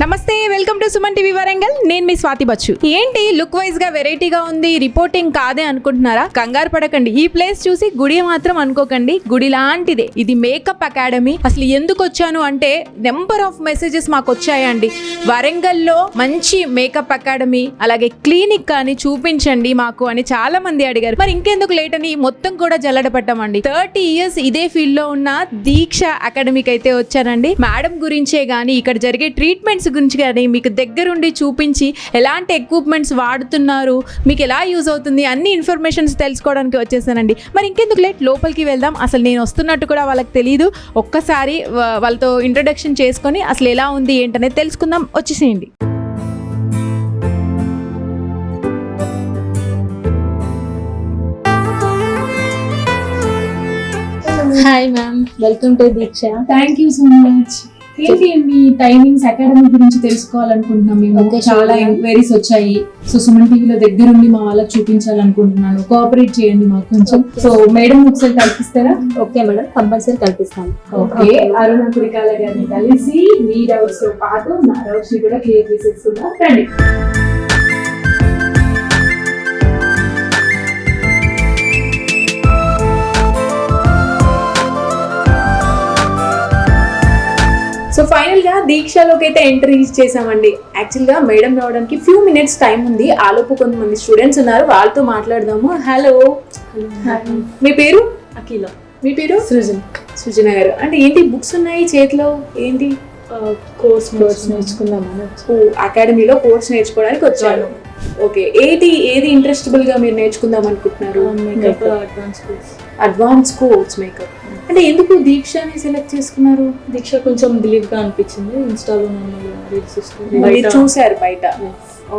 నమస్తే, welcome to Suman TV Warangal. నేను మీ స్వాతి బచ్చు. ఏంటి లుక్ వైజ్ గా వెరైటీగా ఉంది, రిపోర్టింగ్ కాదే అనుకుంటున్నారా? కంగారు పడకండి. ఈ ప్లేస్ చూసి గుడి మాత్రం అనుకోకండి, గుడి లాంటిదే. ఇది మేకప్ అకాడమీ. అసలు ఎందుకు వచ్చాను అంటే నెంబర్ ఆఫ్ మెసేజెస్ మాకు వచ్చాయండి. వరంగల్లో మంచి మేకప్ అకాడమీ అలాగే క్లినిక్ కానీ చూపించండి మాకు అని చాలా మంది అడిగారు. మరి ఇంకెందుకు లేట్ అని మొత్తం కూడా జల్లడ పట్టామండి. 30 years ఇదే ఫీల్డ్ లో ఉన్న దీక్ష అకాడమీకి అయితే వచ్చానండి. మేడం గురించే గానీ ఇక్కడ జరిగే ట్రీట్మెంట్స్ గురించి కానీ మీకు దగ్గరుండి చూపించి ఎలాంటి ఎక్విప్మెంట్స్ వాడుతున్నారు, మీకు ఎలా యూజ్ అవుతుంది అన్ని ఇన్ఫర్మేషన్స్ తెలుసుకోవడానికి వచ్చేసానండి. మరి ఇంకెందుకు లేట్, లోపలికి వెళ్దాం. అసలు నేను వస్తున్నట్టు కూడా వాళ్ళకి తెలియదు. ఒక్కసారి వాళ్ళతో ఇంట్రొడక్షన్ చేసుకొని అసలు ఎలా ఉంది ఏంటనేది తెలుసుకుందాం. వచ్చేసేయండి. Hi ma'am, welcome to Deeksha. Thank you so much. ఏంటి మీ టైమింగ్స్ అకాడమీ గురించి తెలుసుకోవాలనుకుంటున్నాం. మేము చాలా ఎంక్వైరీస్ వచ్చాయి. సో సుమన్ టీవీలో దగ్గరుండి మా వాళ్ళకి చూపించాలనుకుంటున్నాను. కోఆపరేట్ చేయండి మాకు కొంచెం. సో మేడం ఒకసారి కల్పిస్తారా? ఓకే మేడం, కంపల్సరీ కల్పిస్తాను. ఓకే, అరుణ కురికాల గారిని కలిసి మీ డౌట్స్ తో పాటు నా డౌట్స్ ని కూడా క్లియర్ చేసేసుకుందాం. రండి. సో ఫైనల్ గా దీక్షలోకి అయితే ఎంట్రీ చేసామండి. యాక్చువల్ గా మేడం రావడానికి ఫ్యూ మినిట్స్ టైం ఉంది. ఆలోపు కొంతమంది స్టూడెంట్స్ ఉన్నారు, వాళ్ళతో మాట్లాడదాము. హలో, మీ పేరు? అఖిల. మీ పేరు? సృజన గారు. అంటే ఏంటి బుక్స్ ఉన్నాయి చేతిలో, ఏంటి? కోర్స్ నేర్చుకుందామని అకాడమీలో కోర్స్ నేర్చుకోవడానికి వచ్చాను. ఓకే, ఏది ఇంట్రెస్టబుల్ గా మీరు నేర్చుకుందాం అనుకుంటున్నారు? Advance course makeup. అంటే ఎందుకు దీక్షని సెలెక్ట్ చేసుకున్నారు? దీక్ష కొంచెం బిలీవ్ గా అనిపించింది. ఇన్స్టాలో మీరు చూసారు బయట?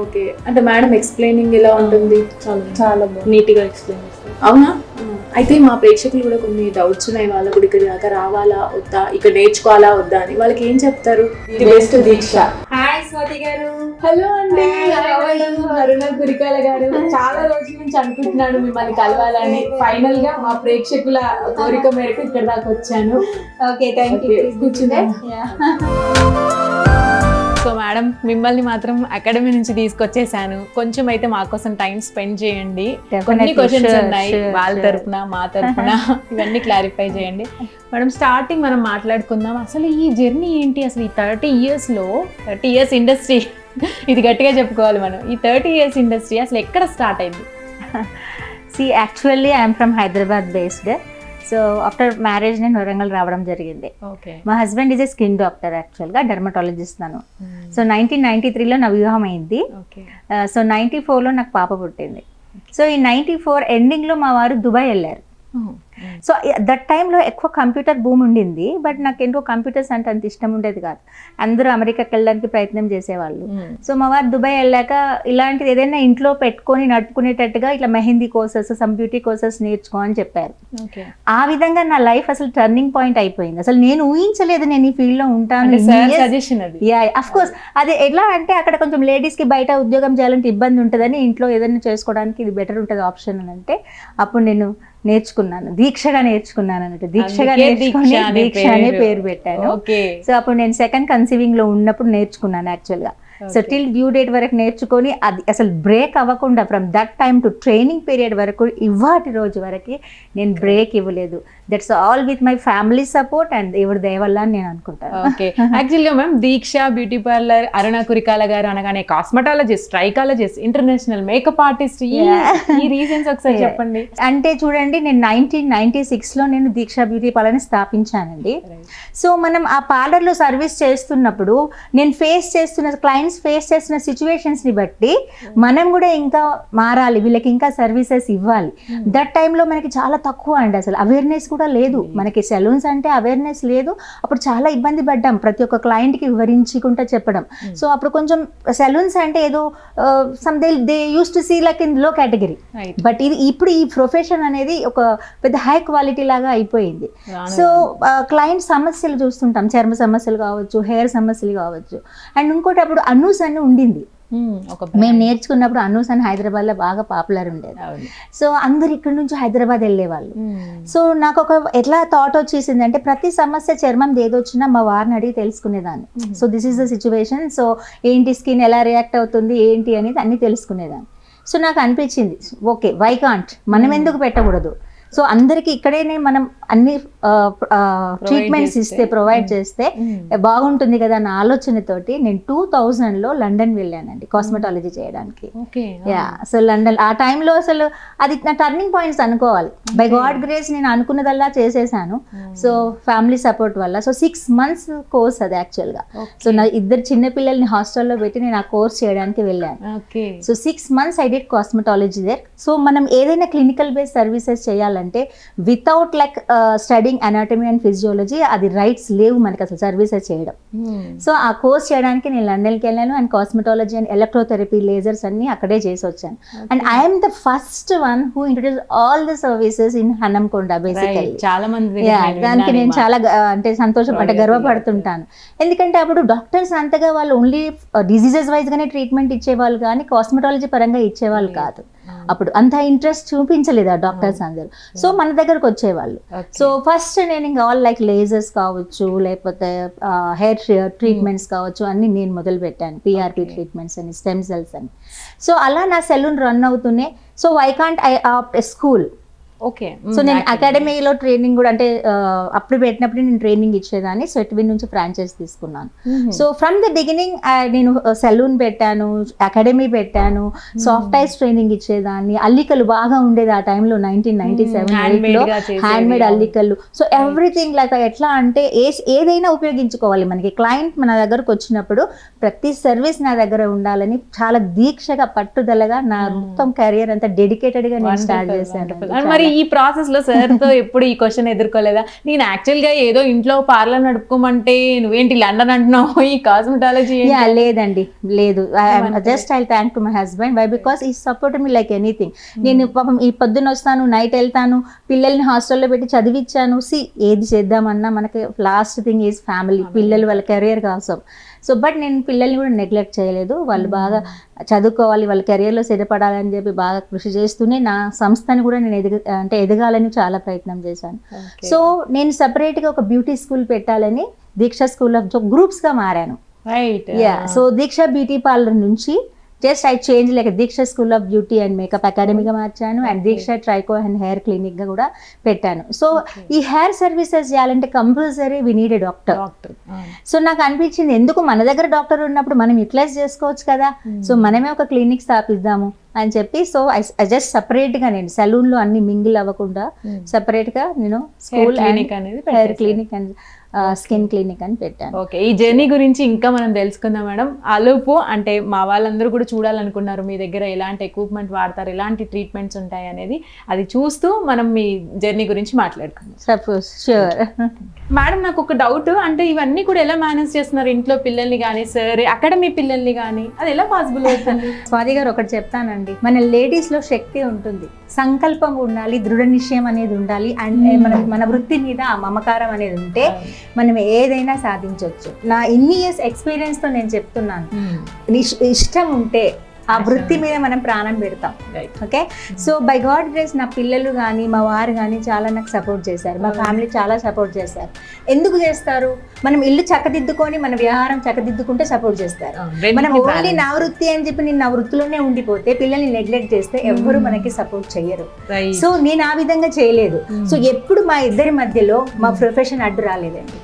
ఓకే, అంటే మేడం ఎక్స్ప్లెయినింగ్ ఎలా ఉంటుంది? చాలా నీట్ గా ఎక్స్ప్లెయిన్ చేస్తారు. అవునా? అయితే మా ప్రేక్షకులు కూడా కొన్ని డౌట్స్ ఉన్నాయి. వాళ్ళకు కూడా ఇక్కడ దాకా రావాలా వద్దా, ఇక్కడ నేర్చుకోవాలా వద్దా అని. వాళ్ళకి ఏం చెప్తారు? బెస్ట్ దీక్ష. హాయ్ స్వాతి గారు. హలో అండి, అరుణ కురికాల గారు. చాలా రోజుల నుంచి అనుకుంటున్నాను మిమ్మల్ని కలవాలని. ఫైనల్ గా మా ప్రేక్షకుల కోరిక మేరకు ఇక్కడ దాకా వచ్చాను. Okay, thank you. కూర్చుందా? సో మేడం, మిమ్మల్ని మాత్రం అకాడమీ నుంచి తీసుకొచ్చేసాను. కొంచెం అయితే మా కోసం టైం స్పెండ్ చేయండి. కొన్ని క్వశ్చన్స్ ఉన్నాయి వాళ్ళ తరపున మా తరపున, ఇవన్నీ క్లారిఫై చేయండి. మేడం, స్టార్టింగ్ మనం మాట్లాడుకుందాం. అసలు ఈ జర్నీ ఏంటి? అసలు ఈ 30 years ఇండస్ట్రీ, ఇది గట్టిగా చెప్పుకోవాలి మనం. ఈ 30 years ఇండస్ట్రీ అసలు ఎక్కడ స్టార్ట్ అయింది? Actually I'm from Hyderabad based. So after marriage నేను వరంగల్ రావడం జరిగింది. మా husband is a skin doctor, యాక్చువల్గా డెర్మటాలజిస్ట్ నన్ను. సో 1993లో నా వివాహం అయింది. సో 94లో నాకు పాప పుట్టింది. సో ఈ 94 ఎండింగ్లో మా వారు దుబాయ్ వెళ్ళారు. సో దట్ టైంలో ఎక్కువ కంప్యూటర్ భూమి ఉండింది. బట్ నాకు ఎందుకో కంప్యూటర్స్ అంటే అంత ఇష్టం ఉండేది కాదు. అందరూ అమెరికాకి వెళ్ళడానికి ప్రయత్నం చేసేవాళ్ళు. సో మా వారు దుబాయ్ వెళ్ళాక ఇలాంటిది ఏదైనా ఇంట్లో పెట్టుకొని నడుపుకునేటట్టుగా ఇట్లా mehndi courses, some beauty courses నేర్చుకో అని చెప్పారు. ఆ విధంగా నా లైఫ్ అసలు టర్నింగ్ పాయింట్ అయిపోయింది. అసలు నేను ఊహించలేదు నేను ఈ ఫీల్డ్ లో ఉంటాను. అఫ్ కోర్స్ అది ఎట్లా అంటే అక్కడ కొంచెం లేడీస్ కి బయట ఉద్యోగం చేయాలంటే ఇబ్బంది ఉంటుందని, ఇంట్లో ఏదైనా చేసుకోవడానికి ఇది బెటర్ ఉంటుంది ఆప్షన్ అని అంటే అప్పుడు నేను నేర్చుకున్నాను, దీక్షగా నేర్చుకున్నాను అన్నట్టు. దీక్షగా నేర్చుకుని దీక్ష అనే పేరు పెట్టాను. సో అప్పుడు నేను సెకండ్ కన్సీవింగ్ లో ఉన్నప్పుడు నేర్చుకున్నాను యాక్చువల్గా. సో టిల్ డ్యూ డేట్ వరకు నేర్చుకొని అది అసలు బ్రేక్ అవ్వకుండా from that time to training period వరకు ఇవాటి రోజు వరకు నేను బ్రేక్ ఇవ్వలేదు. That's all with my family support and ఎవరి దయ వల్ల అని నేను అనుకుంటాను. ఓకే, యాక్చువల్గా మ్యామ్ దీక్ష బ్యూటీ పార్లర్, అరుణ కురికాల గారు అనగానే cosmetologist, trichologist, international makeup artist, ఈ రీజన్స్ ఒకసారి చెప్పండి. అంటే చూడండి, నేను 1996లో నేను దీక్ష బ్యూటీ పార్లర్ని స్థాపించానండి. సో మనం ఆ పార్లర్లో సర్వీస్ చేస్తున్నప్పుడు నేను ఫేస్ చేస్తున్న సిచ్యువేషన్స్ని బట్టి మనం కూడా ఇంకా మారాలి, వీళ్ళకి ఇంకా సర్వీసెస్ ఇవ్వాలి. దట్ టైంలో మనకి చాలా తక్కువ అండి, అసలు అవేర్నెస్ కూడా లేదు. మనకి సెలూన్స్ అంటే అవేర్నెస్ లేదు. అప్పుడు చాలా ఇబ్బంది పడ్డాం ప్రతి ఒక్క క్లయింట్కి వివరించుకుంటా చెప్పడం. సో అప్పుడు కొంచెం సెలూన్స్ అంటే ఏదో they use to see like in low category. But ఇది ఇప్పుడు ఈ ప్రొఫెషన్ అనేది ఒక పెద్ద హై క్వాలిటీ లాగా అయిపోయింది. సో క్లయింట్ సమస్యలు చూస్తుంటాం, చర్మ సమస్యలు కావచ్చు, హెయిర్ సమస్యలు కావచ్చు. అండ్ ఇంకోటి అప్పుడు అనూస్ అని ఉండింది. మేము నేర్చుకున్నప్పుడు అనూస్ అని హైదరాబాద్లో బాగా పాపులర్ ఉండేది. సో అందరు ఇక్కడ నుంచి హైదరాబాద్ వెళ్ళేవాళ్ళు. సో నాకు ఒక ఎట్లా థాట్ వచ్చేసింది అంటే ప్రతి సమస్య చర్మం ఏదొచ్చినా మా వారిని అడిగి తెలుసుకునేదాన్ని. So this is the situation, so ఏంటి స్కిన్ ఎలా రియాక్ట్ అవుతుంది ఏంటి అనేది అన్ని తెలుసుకునేదాన్ని. సో నాకు అనిపించింది ఓకే వై కాంట్ మనం ఎందుకు పెట్టకూడదు. సో అందరికి ఇక్కడేనే మనం అన్ని ట్రీట్మెంట్స్ ఇస్తే ప్రొవైడ్ చేస్తే బాగుంటుంది కదా అన్న ఆలోచనతోటి నేను 2000లో లండన్ వెళ్ళానండి కాస్మెటాలజీ చేయడానికి. యా, సో లండన్ ఆ టైంలో అసలు అది నా టర్నింగ్ పాయింట్స్ అనుకోవాలి. బై గాడ్ గ్రేస్ నేను అనుకున్నదల్లా చేసేసాను. సో ఫ్యామిలీ సపోర్ట్ వల్ల. సో 6 months కోర్స్ అది యాక్చువల్గా. సో నా 2 చిన్న పిల్లల్ని హాస్టల్లో పెట్టి నేను ఆ కోర్స్ చేయడానికి వెళ్ళాను. So 6 months I did cosmetology there. So మనం ఏదైనా క్లినికల్ బేస్ సర్వీసెస్ చేయాలంటే without like studying anatomy and physiology అది రైట్స్ లేవు మనకి అసలు సర్వీసెస్ చేయడం. సో ఆ కోర్స్ చేయడానికి నేను లండన్కి వెళ్ళాను and cosmetology and electrotherapy lasers అన్ని అక్కడే చేసి వచ్చాను. And I'm the first one who introduce all the services in Hanamkonda basically. చాలా మంది దానికి నేను చాలా అంటే సంతోషం అంటే గర్వపడుతుంటాను. ఎందుకంటే అప్పుడు డాక్టర్స్ అంతగా వాళ్ళు ఓన్లీ డిజీజెస్ వైజ్ గానే ట్రీట్మెంట్ ఇచ్చేవాళ్ళు కానీ కాస్మెటాలజీ పరంగా ఇచ్చేవాళ్ళు కాదు. అప్పుడు అంత ఇంట్రెస్ట్ చూపించలేదు ఆ డాక్టర్స్ అందరూ. సో మన దగ్గరకు వచ్చేవాళ్ళు. సో ఫస్ట్ నేను ఇంకా ఆల్ లైక్ లేజర్స్ కావచ్చు లేకపోతే హెయిర్ ట్రీట్మెంట్స్ కావచ్చు అన్ని నేను మొదలు పెట్టాను. పిఆర్పి ట్రీట్మెంట్స్ అని, స్టెమ్ సెల్స్ అని. సో అలా నా సెలూన్ రన్ అవుతూనే so why can't I opt a school. Okay, so నేను అకాడమీలో ట్రైనింగ్ కూడా అంటే అప్పుడు పెట్టినప్పుడు నేను ట్రైనింగ్ ఇచ్చేదాన్ని. సో ఎట్విన్ నుంచి ఫ్రాంచైజ్ తీసుకున్నాను. సో ఫ్రమ్ ద బిగినింగ్ నేను సెలూన్ పెట్టాను, అకాడమీ పెట్టాను, సాఫ్ట్ ఐస్ ట్రైనింగ్ ఇచ్చేదాన్ని. అల్లికలు బాగా ఉండేది ఆ టైంలో 1997-8లో హ్యాండ్మేడ్ అల్లికలు. సో ఎవ్రీథింగ్ లైక్ ఎట్లా అంటే ఏదైనా ఉపయోగించుకోవాలి. మనకి క్లయింట్ మన దగ్గరకు వచ్చినప్పుడు ప్రతి సర్వీస్ నా దగ్గర ఉండాలని చాలా దీక్షగా పట్టుదలగా నా మొత్తం కెరియర్ అంతా డెడికేటెడ్ గా నేను స్టార్ట్ చేశాను. మరి ఈ ప్రాసెస్ లో సార్ తో ఎప్పుడు ఈ క్వశ్చన్ ఎదుర్కోలేదా? నేను యాక్చువల్ గా ఏదో ఇంట్లో పార్లర్ నడుపుకోమంటే నువ్వేంటి లండన్ అంటున్నావు, ఈ కాస్మెటాలజీ? లేదండి, లేదు. Just I thank to my husband. Why because ఈ సపోర్ట్ మీ లైక్ ఎనీథింగ్. నేను పాపం ఈ పొద్దున వస్తాను, నైట్ వెళ్తాను, పిల్లల్ని హాస్టల్లో పెట్టి చదివించాను. ఏది చేద్దామన్నా మనకి లాస్ట్ థింగ్ ఈజ్ ఫ్యామిలీ, పిల్లలు వాళ్ళ కెరియర్ కోసం. సో బట్ నేను పిల్లల్ని కూడా నెగ్లెక్ట్ చేయలేదు. వాళ్ళు బాగా చదువుకోవాలి, వాళ్ళ కెరియర్లో స్థిరపడాలని చెప్పి బాగా కృషి చేస్తూనే నా సంస్థని కూడా నేను ఎదగాలని చాలా ప్రయత్నం చేశాను. సో నేను సపరేట్గా ఒక బ్యూటీ స్కూల్ పెట్టాలని దీక్ష స్కూల్ ఆఫ్ గ్రూప్స్గా మారాను. సో దీక్ష బ్యూటీ పార్లర్ నుంచి just I change like Deeksha school of beauty and makeup అకాడమీగా మార్చాను and Deeksha tricho and hair క్లినిక్గా కూడా పెట్టాను. సో ఈ హెయిర్ సర్వీసెస్ చేయాలంటే compulsory we need a doctor. So నాకు అనిపించింది ఎందుకు మన దగ్గర డాక్టర్ ఉన్నప్పుడు మనం యూటిలైజ్ చేసుకోవచ్చు కదా. సో మనమే ఒక క్లినిక్ స్థాపిద్దాము అని చెప్పి సో ఐ జస్ట్ సపరేట్గా నేను సెలూన్లో అన్ని మింగిల్ అవ్వకుండా సపరేట్గా నేను school and hair clinic and skin clinic అని పెట్టాను. ఓకే, ఈ జర్నీ గురించి ఇంకా మనం తెలుసుకుందాం మేడం. అలోపు అంటే మా వాళ్ళందరూ కూడా చూడాలనుకున్నారు మీ దగ్గర ఎలాంటి ఎక్విప్మెంట్ వాడతారు, ఎలాంటి ట్రీట్మెంట్స్ ఉంటాయి అనేది. అది చూస్తూ మనం మీ జర్నీ గురించి మాట్లాడుకుందాం. Suppose sure. మేడం నాకు ఒక డౌట్, అంటే ఇవన్నీ కూడా ఎలా మేనేజ్ చేస్తున్నారు? ఇంట్లో పిల్లల్ని కానీ సార్ అకాడమీ పిల్లల్ని కానీ అది ఎలా పాసిబుల్ అవుతుంది? స్వాతి గారు ఒకటి చెప్తానండి, మన లేడీస్ లో శక్తి ఉంటుంది, సంకల్పం ఉండాలి, దృఢ నిశ్చయం అనేది ఉండాలి అండ్ మన వృత్తి మీద ఆ మమకారం అనేది ఉంటే మనం ఏదైనా సాధించవచ్చు. నా ఇన్ని ఇయర్స్ ఎక్స్పీరియన్స్ తో నేను చెప్తున్నాను, ఇష్టం ఉంటే ఆ వృత్తి మీద మనం ప్రాణం పెడతాం. Okay, so by God grace నా పిల్లలు కానీ మా వారు కానీ చాలా నాకు సపోర్ట్ చేశారు, మా ఫ్యామిలీ చాలా సపోర్ట్ చేశారు. ఎందుకు చేస్తారు? మనం ఇల్లు చక్కదిద్దుకొని మన వ్యవహారం చక్కదిద్దుకుంటే సపోర్ట్ చేస్తారు. మనం ఓన్లీ నా వృత్తి అని చెప్పి నేను నా వృత్తిలోనే ఉండిపోతే పిల్లల్ని నెగ్లెక్ట్ చేస్తే ఎవ్వరు మనకి సపోర్ట్ చెయ్యరు. సో నేను ఆ విధంగా చేయలేదు. సో ఎప్పుడు మా ఇద్దరి మధ్యలో మా ప్రొఫెషన్ అడ్డు రాలేదండి.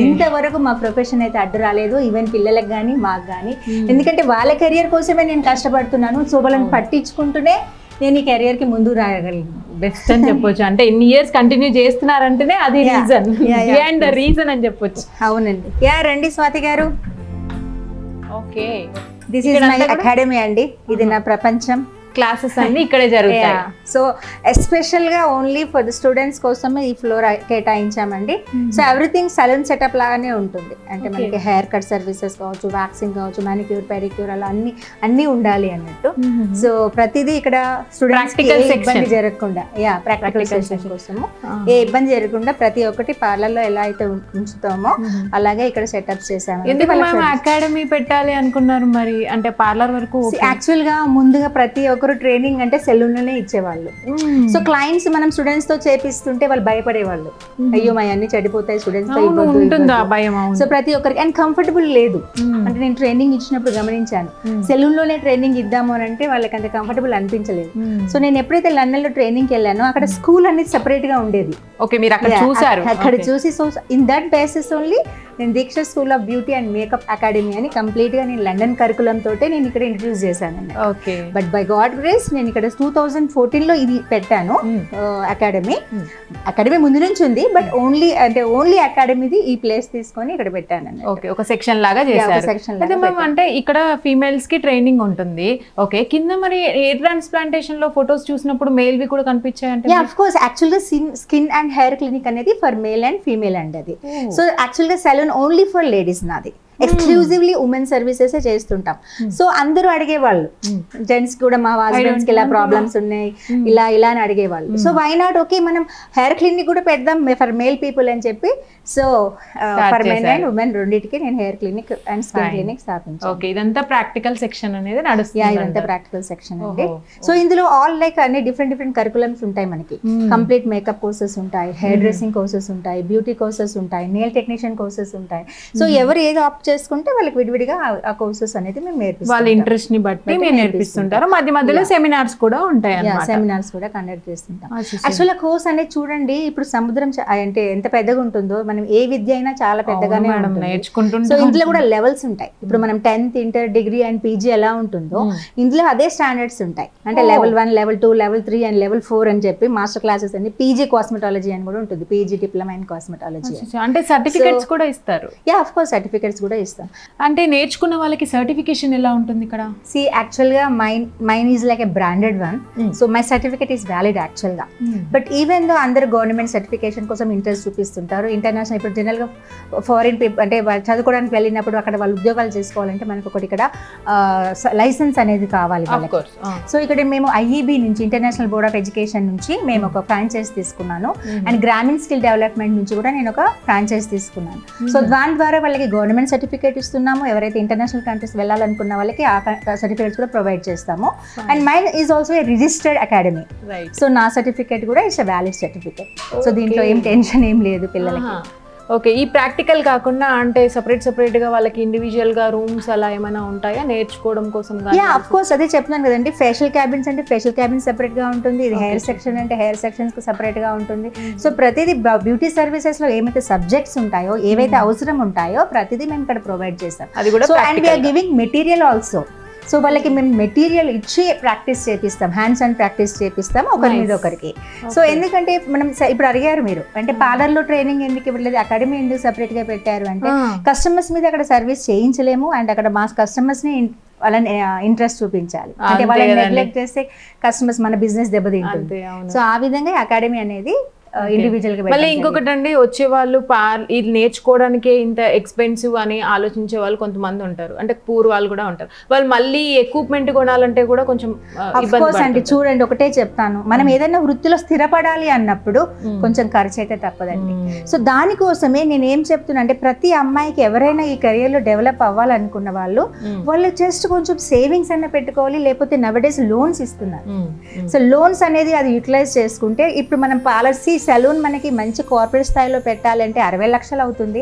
ఇంతవరకు మా ప్రొఫెషన్ అయితే అడ్డు రాలేదు, ఈవెన్ పిల్లలకు కానీ మాకు కానీ. ఎందుకంటే వాళ్ళ కెరియర్ కోసమే నేను కష్టపడుతున్నాను. సో వాళ్ళని పట్టించుకుంటూనే నేను ఈ కెరియర్ కి ముందు రాగలిగాను. బెస్ట్ అని చెప్పొచ్చు. అంటే ఇన్ని ఇయర్స్ కంటిన్యూ చేస్తున్నారంటేనే అది రీజన్, బిహైండ్ ద రీజన్ అని చెప్పొచ్చు. అవునండి. రండి స్వాతి గారు. Okay, this is my academy అండి. ఇది నా ప్రపంచం. క్లాసెస్ అన్ని ఇక్కడే జరుగుతాయి. సో ఎస్పెషల్గా ఓన్లీ ఫర్ ద స్టూడెంట్స్ కోసమే ఈ ఫ్లోర్ కేటాయించామండి. సో ఎవ్రీథింగ్ సలూన్ సెటప్ లాగానే ఉంటుంది. అంటే మనకి హెయిర్ కట్ సర్వీసెస్ కావచ్చు, వ్యాక్సింగ్ కావచ్చు, మానిక్యూర్ పెడిక్యూర్ అలా అన్ని ఉండాలి అన్నట్టు. సో ప్రతిదీ ఇక్కడ స్టూడెంట్స్ ఇబ్బంది జరగకుండా ప్రాక్టికల్ సెషన్ కోసము ఏ ఇబ్బంది జరగకుండా ప్రతి ఒక్కటి పార్లర్ లో ఎలా అయితే ఉంచుతామో అలాగే ఇక్కడ సెటప్ చేసాము. ఎందుకు మేము అకాడమీ పెట్టాలి అనుకున్నారు మరి? అంటే పార్లర్ వరకు యాక్చువల్ గా ముందుగా ప్రతి ఒక్కరు ట్రైనింగ్ అంటే సెలూన్ లోనే ఇచ్చేవాళ్ళు. సో క్లయింట్స్ మనం స్టూడెంట్స్ తో చేపిస్తుంటే వాళ్ళు భయపడేవాళ్ళు, అయ్యో మా అన్ని చెడిపోతాయి స్టూడెంట్స్ తో ఉంటుందా భయం? సో ప్రతి ఒక్కరికి అండ్ కంఫర్టబుల్ లేదు. అంటే నేను ట్రైనింగ్ ఇచ్చినప్పుడు గమనించాను, సెలూన్ లోనే ట్రైనింగ్ ఇద్దాము అని అంటే వాళ్ళకి అంత కంఫర్టబుల్ అనిపించలేదు. సో నేను ఎప్పుడైతే లండన్ లో ట్రైనింగ్ కి వెళ్ళానో అక్కడ స్కూల్ అనేది సెపరేట్ గా ఉండేది. ఓకే, మీరు అక్కడ చూసారు. అక్కడ చూసి so in that basis only నేను Deeksha school of beauty and makeup academy అని కంప్లీట్ గా నేను లండన్ కరికులం తోటే నేను ఇక్కడ ఇంట్రడ్యూస్ చేశాను. Okay, but by God grace నేను ఇక్కడ 2014 లో ఇది పెట్టాను అకాడమీ. అకాడమీ ముందు నుంచి ఉంది, బట్ ఓన్లీ అకాడమీది ఈ ప్లేస్ తీసుకొని ఇక్కడ పెట్టాను. ఓకే, ఒక సెక్షన్ లాగా చేశారు. అయితే మేము అంటే ఇక్కడ ఫీమేల్స్ కి ట్రైనింగ్ ఉంటుంది. ఓకే, కింద మరి హెయిర్ ట్రాన్స్ప్లాంటేషన్ లో ఫొటోస్ చూసినప్పుడు మేల్ వి కూడా కనిపించాయంటే? ఆఫ్ కోర్స్, యాక్చువల్ గా స్కిన్ అండ్ హెయిర్ క్లినిక్ అనేది ఫర్ మేల్ అండ్ ఫీమేల్ అండి అది. సో యాక్చువల్ గా సెలూన్ ఓన్లీ ఫర్ లేడీస్ నాది. ఎక్స్క్లూజివ్లీ ఉమెన్ సర్వీసెస్ చేస్తుంటాం. సో అందరూ అడిగేవాళ్ళు, జెంట్స్ కూడా మా హస్బెండ్స్ కి ఇలా ప్రాబ్లమ్స్ ఉన్నాయి ఇలా అని అడిగేవాళ్ళు. సో వై నాట్, ఓకే మనం హెయిర్ క్లినిక్ కూడా పెడదాం ఫర్ మేల్ పీపుల్ అని చెప్పి, so for men and women రెండింటికి నేను hair clinic and skin clinic స్థాపించాను. ఓకే, ఇదంతా ప్రాక్టికల్ సెక్షన్ అనేది నడుస్తుంది. ఇదంతా ప్రాక్టికల్ సెక్షన్ అండి. సో ఇందులో ఆల్ లైక్ అన్ని డిఫరెంట్ కరికులమ్స్ ఉంటాయి మనకి. కంప్లీట్ మేకప్ కోర్సెస్ ఉంటాయి, హెయిర్ డ్రెస్సింగ్ కోర్సెస్ ఉంటాయి, బ్యూటీ కోర్సెస్ ఉంటాయి, నెయిల్ టెక్నీషియన్ కోర్సెస్ ఉంటాయి. సో ఎవరు ఏది ఆప్ట్ చేసుకుంటే వాళ్ళకి విడివిడిగా ఆ కోర్సెస్ అనేది మేము నేర్పిస్తాం. వాళ్ళ ఇంట్రెస్ట్ ని బట్టి మీరు నేర్పిస్తుంటారు. మధ్యలో సెమినార్స్ కూడా ఉంటాయి. సెమినార్స్ కూడా కండక్ట్ చేస్తుంటాం. యాక్చువల్ కోర్స్ అనేది చూడండి, ఇప్పుడు సముద్రం అంటే ఎంత పెద్దగా ఉంటుందో, మనం ఏ విద్య అయినా చాలా పెద్దగానే నేర్చుకుంటుంటాం. సో ఇందులో కూడా లెవెల్స్ ఉంటాయి. ఇప్పుడు మనం 10th inter degree and PG ఎలా ఉంటుందో ఇందులో అదే స్టాండర్డ్స్ ఉంటాయి. అంటే level 1, level 2, level 3 and level 4 అని చెప్పి మాస్టర్ క్లాసెస్ అని పీజీ కాస్మెటాలజీ అని కూడా ఉంటుంది. PG diploma in cosmetology. అంటే సర్టిఫికెట్స్ కూడా ఇస్తారు? ఆఫ్ కోర్స్ సర్టిఫికెట్స్ కూడా ఇస్తాం. అంటే నేర్చుకున్న వాళ్ళకి సర్టిఫికేషన్ ఎలా ఉంటుంది ఇక్కడ? యాక్చువల్ గా mine is like a branded one. So my certificate is valid actual గా. బట్ ఈవెన్ దో అందరు గవర్నమెంట్ సర్టిఫికేషన్ కోసం ఇంట్రెస్ట్ చూపిస్తుంటారు. ఇంటర్నేషనల్ ఇప్పుడు జనరల్ గా ఫారిన్ పీపుల్ అంటే చదువుకోవడానికి వెళ్ళినప్పుడు అక్కడ వాళ్ళు ఉద్యోగాలు చేసుకోవాలంటే మనకు ఒకటి ఇక్కడ లైసెన్స్ అనేది కావాలి. సో ఇక్కడ మేము ఐఈబీ నుంచి, ఇంటర్నేషనల్ బోర్డ్ ఆఫ్ ఎడ్యుకేషన్ నుంచి మేము ఒక ఫ్రాంచైజ్ తీసుకున్నాను. అండ్ గ్రామీణ స్కిల్ డెవలప్మెంట్ నుంచి కూడా నేను ఒక ఫ్రాంచైజ్ తీసుకున్నాను. సో దాని ద్వారా వాళ్ళకి గవర్నమెంట్ సర్టిఫికేట్ ఇస్తున్నాము. ఎవరైతే ఇంటర్నేషనల్ కంట్రీస్ వెళ్ళాలనుకున్న వాళ్ళకి ఆ సర్టిఫికేట్స్ కూడా ప్రొవైడ్ చేస్తాము. And mine is also a registered academy. So నా సర్టిఫికేట్ కూడా it's a valid certificate. So దీంట్లో ఏం టెన్షన్ ఏం లేదు పిల్లలకి. ఓకే, ఈ ప్రాక్టికల్ కాకుండా అంటే సెపరేట్ గా వాళ్ళకి ఇండివిజువల్ గా రూమ్స్ అలా ఏమైనా ఉంటాయా నేర్చుకోవడం కోసం? ఆఫ్ కోర్స్, అదే చెప్తున్నాను కదండి. ఫేషియల్ క్యాబిన్స్ అంటే ఫేషియల్ క్యాబిన్స్ సెపరేట్ గా ఉంటుంది. ఇది హెయిర్ సెక్షన్ అంటే హెయిర్ సెక్షన్స్ కు సెపరేట్ గా ఉంటుంది. సో ప్రతిదీ బ్యూటీ సర్వీసెస్ లో ఏమైతే సబ్జెక్ట్స్ ఉంటాయో, ఏవైతే అవసరం ఉంటాయో ప్రతిదీ మేము ఇక్కడ ప్రొవైడ్ చేస్తాం. So and we're giving material also. So వాళ్ళకి మేము మెటీరియల్ ఇచ్చి ప్రాక్టీస్ చేపిస్తాం, హ్యాండ్స్ ఆన్ ప్రాక్టీస్ చేపిస్తాం ఒకరి మీద ఒకరికి. సో ఎందుకంటే మనం ఇప్పుడు అడిగారు మీరు, అంటే పార్లర్ లో ట్రైనింగ్ ఎందుకు ఇవ్వలేదు, అకాడమీ ఎందుకు సెపరేట్ గా పెట్టారు అంటే, కస్టమర్స్ మీద అక్కడ సర్వీస్ చేయించలేము. అండ్ అక్కడ మా కస్టమర్స్ ని వాళ్ళని ఇంట్రెస్ట్ చూపించాలి. అంటే వాళ్ళని నెగ్లెక్ట్ చేస్తే కస్టమర్స్ మన బిజినెస్ దెబ్బతింటుంది. సో ఆ విధంగా అకాడమీ అనేది ఇండివిజువల్ గా. మళ్ళీ ఇంకొకటి అండి, వచ్చే వాళ్ళు ఇది నేర్చుకోవడానికి ఇంత ఎక్స్పెన్సివ్ అని ఆలోచించే వాళ్ళు కొంతమంది ఉంటారు. అంటే పూర్ వాళ్ళు కూడా ఉంటారు. వాళ్ళు మళ్ళీ ఎక్విప్మెంట్ కొనాలంటే కూడా కొంచెం అంటే చూడండి, ఒకటే చెప్తాను, మనం ఏదైనా వృత్తిలో స్థిరపడాలి అన్నప్పుడు కొంచెం ఖర్చు అయితే తప్పదండి. సో దానికోసమే నేను ఏం చెప్తున్నా అంటే, ప్రతి అమ్మాయికి ఎవరైనా ఈ కెరియర్ లో డెవలప్ అవ్వాలనుకున్న వాళ్ళు జస్ట్ కొంచెం సేవింగ్స్ అన్న పెట్టుకోవాలి. లేకపోతే నవడేస్ లోన్స్ ఇస్తున్నారు. సో లోన్స్ అనేది అది యూటిలైజ్ చేసుకుంటే, ఇప్పుడు మనం పాలసీ సెలూన్ మనకి మంచి కార్పొరేట్ స్థాయిలో పెట్టాలంటే 60 లక్షలు అవుతుంది.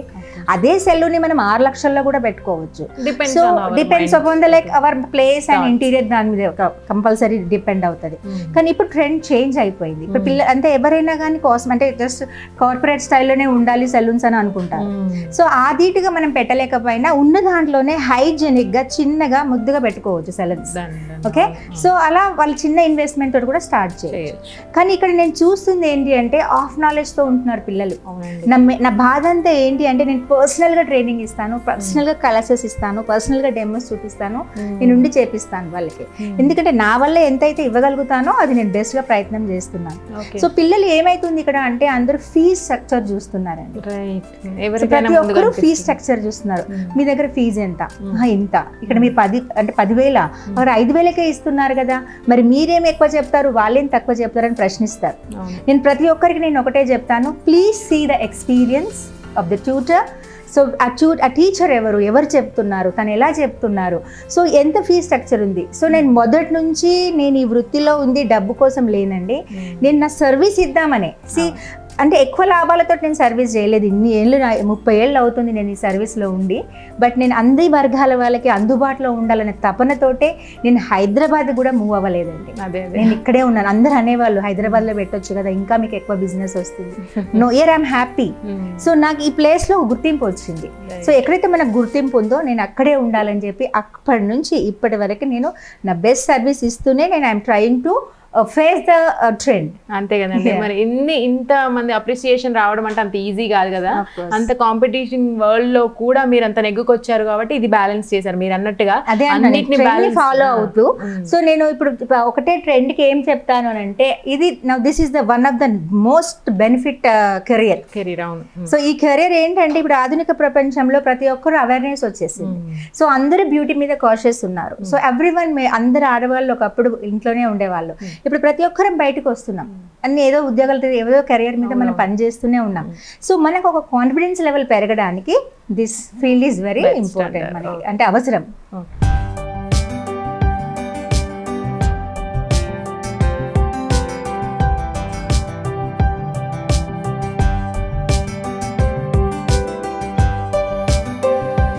అదే సెలూన్ ని మనం 6 లక్షల్లో కూడా పెట్టుకోవచ్చు. So depends upon the like our place and interior, దాని మీద కంపల్సరీ డిపెండ్ అవుతుంది. కానీ ఇప్పుడు ట్రెండ్ చేంజ్ అయిపోయింది. ఇప్పుడు పిల్లలు అంటే ఎవరైనా కానీ అంటే జస్ట్ కార్పొరేట్ స్టైల్లోనే ఉండాలి సెలూన్స్ అని అనుకుంటారు. సో ఆదిగా మనం పెట్టలేకపోయినా ఉన్న దాంట్లోనే హైజెనిక్ గా చిన్నగా ముద్దుగా పెట్టుకోవచ్చు సెలూన్స్. ఓకే, సో అలా వాళ్ళు చిన్న ఇన్వెస్ట్మెంట్ తోటి కూడా స్టార్ట్ చేయొచ్చు. కానీ ఇక్కడ నేను చూస్తుంది ఏంటి అంటే, ఆఫ్ నాలెడ్జ్తో ఉంటున్నారు పిల్లలు. అవునండి. నా బాధ అంతా ఏంటి అంటే నేను పర్సనల్గా ట్రైనింగ్ ఇస్తాను, పర్సనల్గా క్లాసెస్ ఇస్తాను, పర్సనల్గా డెమోస్ చూపిస్తాను, నేను ఉండి చేపిస్తాను వాళ్ళకి. ఎందుకంటే నా వల్ల ఎంతైతే ఇవ్వగలుగుతానో అది నేను బెస్ట్గా ప్రయత్నం చేస్తున్నాను. సో పిల్లలు ఏమైతుంది ఇక్కడ అంటే అందరూ ఫీజ్ స్ట్రక్చర్ చూస్తున్నారండి. ప్రతి ఒక్కరు ఫీజ్ స్ట్రక్చర్ చూస్తున్నారు. మీ దగ్గర ఫీజు ఎంత, ఇంత, ఇక్కడ మీరు 10,000 మరి 5,000కే ఇస్తున్నారు కదా, మరి మీరేం ఎక్కువ చెప్తారు వాళ్ళేం తక్కువ చెప్తారని ప్రశ్నిస్తారు. నేను ప్రతి ఒక్కరికి నేను ఒకటే చెప్తాను, please see the experience of the tutor. So ఆ టీచర్ ఎవరు చెప్తున్నారు, తను ఎలా చెప్తున్నారు, సో ఎంత ఫీ స్ట్రక్చర్ ఉంది. సో నేను మొదటి నుంచి నేను ఈ వృత్తిలో ఉంది డబ్బు కోసం లేనండి, నేను నా సర్వీస్ ఇద్దామనే. అంటే ఎక్కువ లాభాలతో నేను సర్వీస్ చేయలేదు. ఇన్ని ఏళ్ళు 30 ఏళ్ళు అవుతుంది నేను ఈ సర్వీస్లో ఉండి. బట్ నేను అన్ని వర్గాల వాళ్ళకి అందుబాటులో ఉండాలనే తపనతోటే నేను హైదరాబాద్ కూడా మూవ్ అవ్వలేదండి. నేను ఇక్కడే ఉన్నాను. అందరూ అనేవాళ్ళు హైదరాబాద్లో పెట్టొచ్చు కదా, ఇంకా మీకు ఎక్కువ బిజినెస్ వస్తుంది. No, year I'm happy. So నాకు ఈ ప్లేస్లో గుర్తింపు వచ్చింది. సో ఎక్కడైతే మనకు గుర్తింపు ఉందో నేను అక్కడే ఉండాలని చెప్పి అప్పటి నుంచి ఇప్పటి వరకు నేను నా బెస్ట్ సర్వీస్ ఇస్తూనే నేను I'm trying to face the trend. అంతే కదండి. మరి ఇంత మంది అప్రిసియేషన్ రావడం అంటే అంత ఈజీ కాదు కదా. అంత కాంపిటీషన్ వరల్డ్ లో కూడా మీరు అంత నెగ్గుకొచ్చారు కాబట్టి ఇది బ్యాలెన్స్ చేశారు మీరు అన్నట్టుగా. అదే ఫాలో అవుతూ. సో నేను ఇప్పుడు ఒకటే ట్రెండ్ కి ఏం చెప్తాను అని అంటే, ఇది this is the one of the most benefit career. అవును. సో ఈ కెరియర్ ఏంటంటే ఇప్పుడు ఆధునిక ప్రపంచంలో ప్రతి ఒక్కరు అవేర్నెస్ వచ్చేసింది. సో అందరూ బ్యూటీ మీద కాషియస్ ఉన్నారు. సో ఎవ్రీవన్, అందరు ఆడవాళ్ళు ఒకప్పుడు ఇంట్లోనే ఉండేవాళ్ళు, ఇప్పుడు ప్రతి ఒక్కరం బయటకు వస్తున్నాం. అన్ని ఏదో ఉద్యోగాలు, ఏదో కెరియర్ మీద మనం పనిచేస్తూనే ఉన్నాం. సో మనకు ఒక కాన్ఫిడెన్స్ లెవెల్ పెరగడానికి this field is very important మనకి, అంటే అవసరం.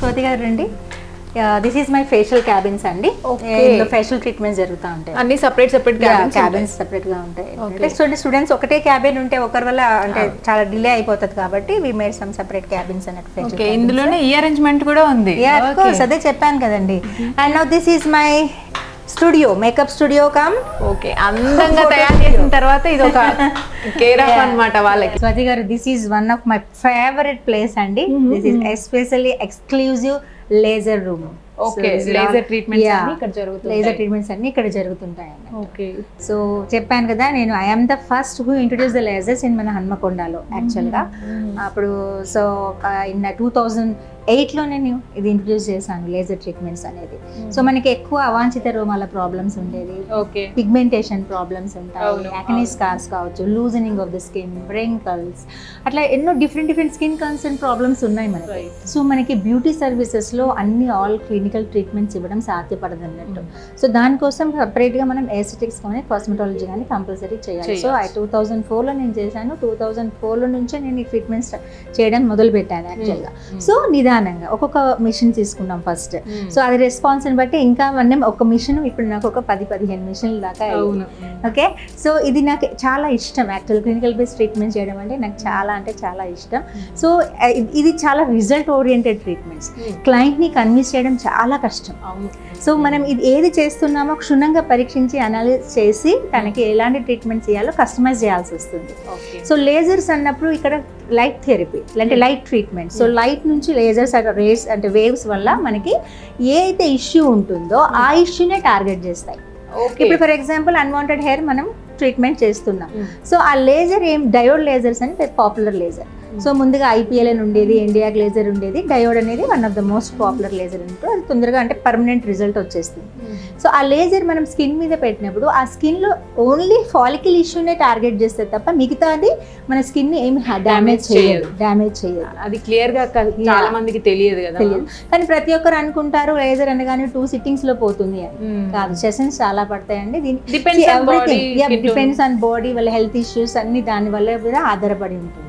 స్వాతి గారు రండి. This is my facial cabins అండి. ఇందులో ఫేషియల్ ట్రీట్మెంట్స్ జరుగుతూ ఉంటాయి. అన్ని సెపరేట్ క్యాబిన్స్ సెపరేట్ గా ఉంటాయి. స్టూడెంట్స్ ఒకటే క్యాబిన్ ఉంటే ఒకరి వల్ల అంటే చాలా డిలే అయిపోతుంది కాబట్టి we made some separate cabins అన్నట్టు. ఇందులోనే ఈ అరేంజ్మెంట్ కూడా ఉంది. అదే చెప్పాను కదండి. And now this is my studio, makeup studio cum. Okay, అందంగా తయారు చేసిన తర్వాత ఇది ఒక కేర్ ఆఫ్ అన్నమాట వాళ్ళకి. Swathi garu, this is one of my favourite place అండి. This is especially exclusive laser room. Okay, laser treatments అన్ని ఇక్కడ జరుగుతాయి. లేజర్ ట్రీట్మెంట్స్ అన్ని ఇక్కడ జరుగుతుంటాయండి. ఓకే, సో చెప్పాను కదా, నేను I am the first who introduce the lasers in మన హన్మకొండలో యాక్చువల్గా. అప్పుడు సో ఇన్ 2008లో నేను ఇది ఇంట్రొడ్యూస్ చేశాను లేజర్ ట్రీట్మెంట్స్ అనేది. సో మనకి ఎక్కువ అవాంఛిత రోమాల ప్రాబ్లమ్స్ ఉండేది, పిగ్మెంటేషన్ ప్రాబ్లమ్స్ ఉంటాయి, యాక్నే స్కార్స్ కావచ్చు, loosening of the skin, wrinkles, అట్లా ఎన్నో డిఫరెంట్ స్కిన్ కన్సర్న్ ప్రాబ్లమ్స్ ఉన్నాయి మనకి. సో మనకి బ్యూటీ సర్వీసెస్లో అన్ని ఆల్ క్లినికల్ ట్రీట్మెంట్స్ ఇవ్వడం సాధ్యపడదు అన్నట్టు. సో దానికోసం సపరేట్గా మనం ఎస్థెటిక్స్ కానీ కాస్మెటాలజీ కానీ కంపల్సరీ చేయాలి. సో 2004లో నేను చేశాను. 2004లో నుంచే నేను ఈ ట్రీట్మెంట్స్ చేయడం మొదలు పెట్టాను యాక్చువల్గా. సో నిదానంగా ఒక్కొక్క మిషన్ తీసుకున్నాం ఫస్ట్. సో అది రెస్పాన్స్ని బట్టి ఇంకా మనం ఒక మిషన్ ఇప్పుడు నాకు ఒక 10-15 మిషన్ల దాకా. ఓకే, సో ఇది నాకు చాలా ఇష్టం యాక్చువల్ క్లినికల్ బేస్డ్ ట్రీట్మెంట్ చేయడం అంటే నాకు చాలా ఇష్టం. సో ఇది చాలా రిజల్ట్ ఓరియంటెడ్ ట్రీట్మెంట్స్. క్లయింట్ని కన్విన్స్ చేయడం చాలా కష్టం. సో మనం ఇది ఏది చేస్తున్నామో క్షుణ్ణంగా పరీక్షించి అనాలిసిస్ చేసి తనకి ఎలాంటి ట్రీట్మెంట్ చేయాలో కస్టమైజ్ చేయాల్సి వస్తుంది. సో లేజర్స్ అన్నప్పుడు ఇక్కడ లైట్ థెరపీ అంటే లైట్ ట్రీట్మెంట్. సో లైట్ నుంచి లేజర్స్ రేస్ అంటే వేవ్స్ వల్ల మనకి ఏ అయితే ఇష్యూ ఉంటుందో ఆ ఇష్యూనే టార్గెట్ చేస్తాయి. ఇప్పుడు ఫర్ ఎగ్జాంపుల్ అన్వాంటెడ్ హెయిర్ మనం ట్రీట్మెంట్ చేస్తున్నాం. సో ఆ లేజర్ డయోడ్ లేజర్స్ అని పాపులర్ లేజర్. సో ముందుగా IPL అని ఉండేది, ఇండియాక్ లేజర్ ఉండేది. డయోడ్ అనేది one of the most popular laser అంటూ అది తొందరగా అంటే పర్మనెంట్ రిజల్ట్ వచ్చేస్తుంది. సో ఆ లేజర్ మనం స్కిన్ మీద పెట్టినప్పుడు ఆ స్కిన్లో ఓన్లీ ఫాలికల్ ఇష్యూనే టార్గెట్ చేస్తే తప్ప మిగతాది మన స్కిన్ని ఏమి డ్యామేజ్ చేయదు. అది క్లియర్గా చాలా మందికి తెలియదు. కానీ ప్రతి ఒక్కరు అనుకుంటారు లేజర్ అనగానే 2 సిట్టింగ్స్లో పోతుంది అని. కాదు, సెషన్స్ చాలా పడతాయండి. డిపెండ్స్ ఆన్ బాడీ, వాళ్ళ హెల్త్ ఇష్యూస్ అన్ని దాని వల్ల కూడా ఆధారపడి ఉంటుంది.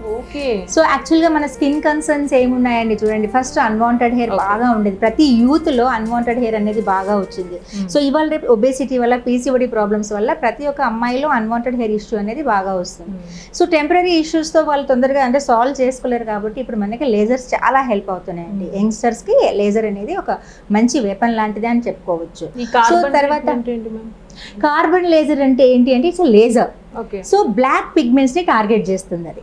సో యాక్చువల్గా మన స్కిన్ కన్సర్న్స్ ఏమున్నాయండి చూడండి. ఫస్ట్ అన్వాంటెడ్ హెయిర్ బాగా ఉండేది. ప్రతి యూత్లో అన్వాంటెడ్ హెయిర్ అనేది బాగా వచ్చింది. సో ఇవాళ రేపు ఒబేసిటీ వల్ల, PCOD ప్రాబ్లమ్స్ వల్ల ప్రతి ఒక్క అమ్మాయిలో అన్వాంటెడ్ హెయిర్ ఇష్యూ అనేది బాగా వస్తుంది. సో టెంపరీ ఇష్యూస్తో వాళ్ళు తొందరగా అంటే సాల్వ్ చేసుకోలేరు కాబట్టి ఇప్పుడు మనకి లేజర్స్ చాలా హెల్ప్ అవుతున్నాయండి. యంగ్స్టర్స్కి లేజర్ అనేది ఒక మంచి వెపన్ లాంటిది అని చెప్పుకోవచ్చు. సో తర్వాత కార్బన్ లేజర్ అంటే ఏంటి అంటే it's laser. Okay. So black పిగ్మెంట్స్ని టార్గెట్ చేస్తుంది అది.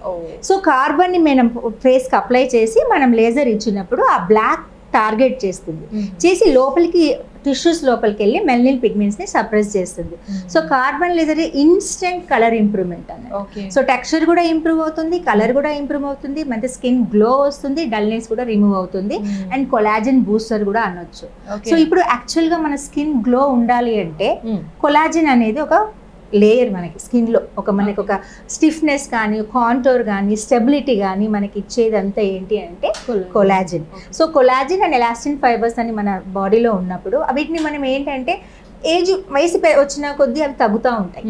సో కార్బన్ని మనం ఫేస్కి అప్లై చేసి మనం లేజర్ ఇచ్చినప్పుడు ఆ బ్లాక్ టార్గెట్ చేస్తుంది, చేసి లోపలికి టిష్యూస్ లోపలికి వెళ్ళి మెలనిన్ పిగ్మెంట్స్ని సప్రెస్ చేస్తుంది. So carbon laser instant colour improvement అన్నది. సో టెక్స్చర్ కూడా ఇంప్రూవ్ అవుతుంది, కలర్ కూడా ఇంప్రూవ్ అవుతుంది, మంచి స్కిన్ గ్లో వస్తుంది, డల్నెస్ కూడా రిమూవ్ అవుతుంది, అండ్ కొలాజిన్ బూస్టర్ కూడా అనొచ్చు. సో ఇప్పుడు యాక్చువల్గా మన స్కిన్ గ్లో ఉండాలి అంటే కొలాజిన్ అనేది ఒక లేయర్ మనకి స్కిన్లో మనకి ఒక స్టిఫ్నెస్ కానీ కాంటోర్ కానీ స్టెబిలిటీ కానీ మనకి ఇచ్చేదంతా ఏంటి అంటే collagen. So collagen and elastin fibres అని మన బాడీలో ఉన్నప్పుడు వీటిని మనం ఏంటంటే వయసు వచ్చిన కొద్దీ అవి తగ్గుతూ ఉంటాయి.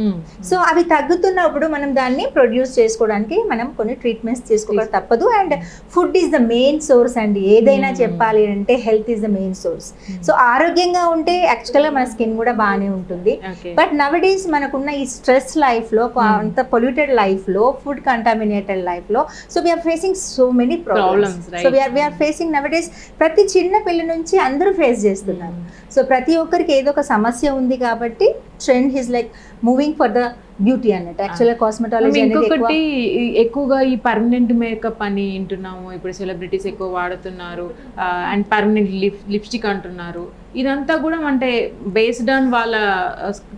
సో అవి తగ్గుతున్నప్పుడు మనం దాన్ని ప్రొడ్యూస్ చేసుకోవడానికి మనం కొన్ని ట్రీట్మెంట్స్ తీసుకోవడం తప్పదు. And food is the main source అండి. ఏదైనా చెప్పాలి అంటే health is the main source. So ఆరోగ్యంగా ఉంటే యాక్చువల్గా మన స్కిన్ కూడా బాగానే ఉంటుంది. బట్ నవడేస్ మనకున్న ఈ స్ట్రెస్ లైఫ్లో, అంత పొల్యూటెడ్ లైఫ్లో, ఫుడ్ కంటామినేటెడ్ లైఫ్లో, so we are facing so many problems. So we are facing nowadays ప్రతి చిన్న పిల్ల నుంచి అందరూ ఫేస్ చేస్తున్నారు. సో ప్రతి ఒక్కరికి ఏదో ఒక సమస్య ఉంది కాబట్టి trend is like moving for the beauty అన్నట్టు. యాక్చువల్గా కాస్మెటాలజీ ఇంకొకటి ఎక్కువగా ఈ పర్మనెంట్ మేకప్ అని వింటున్నాము. ఇప్పుడు సెలబ్రిటీస్ ఎక్కువ వాడుతున్నారు, అండ్ పర్మనెంట్ లిప్స్టిక్ అంటున్నారు. ఇదంతా కూడా అంటే బేస్డ్ ఆన్ వాళ్ళ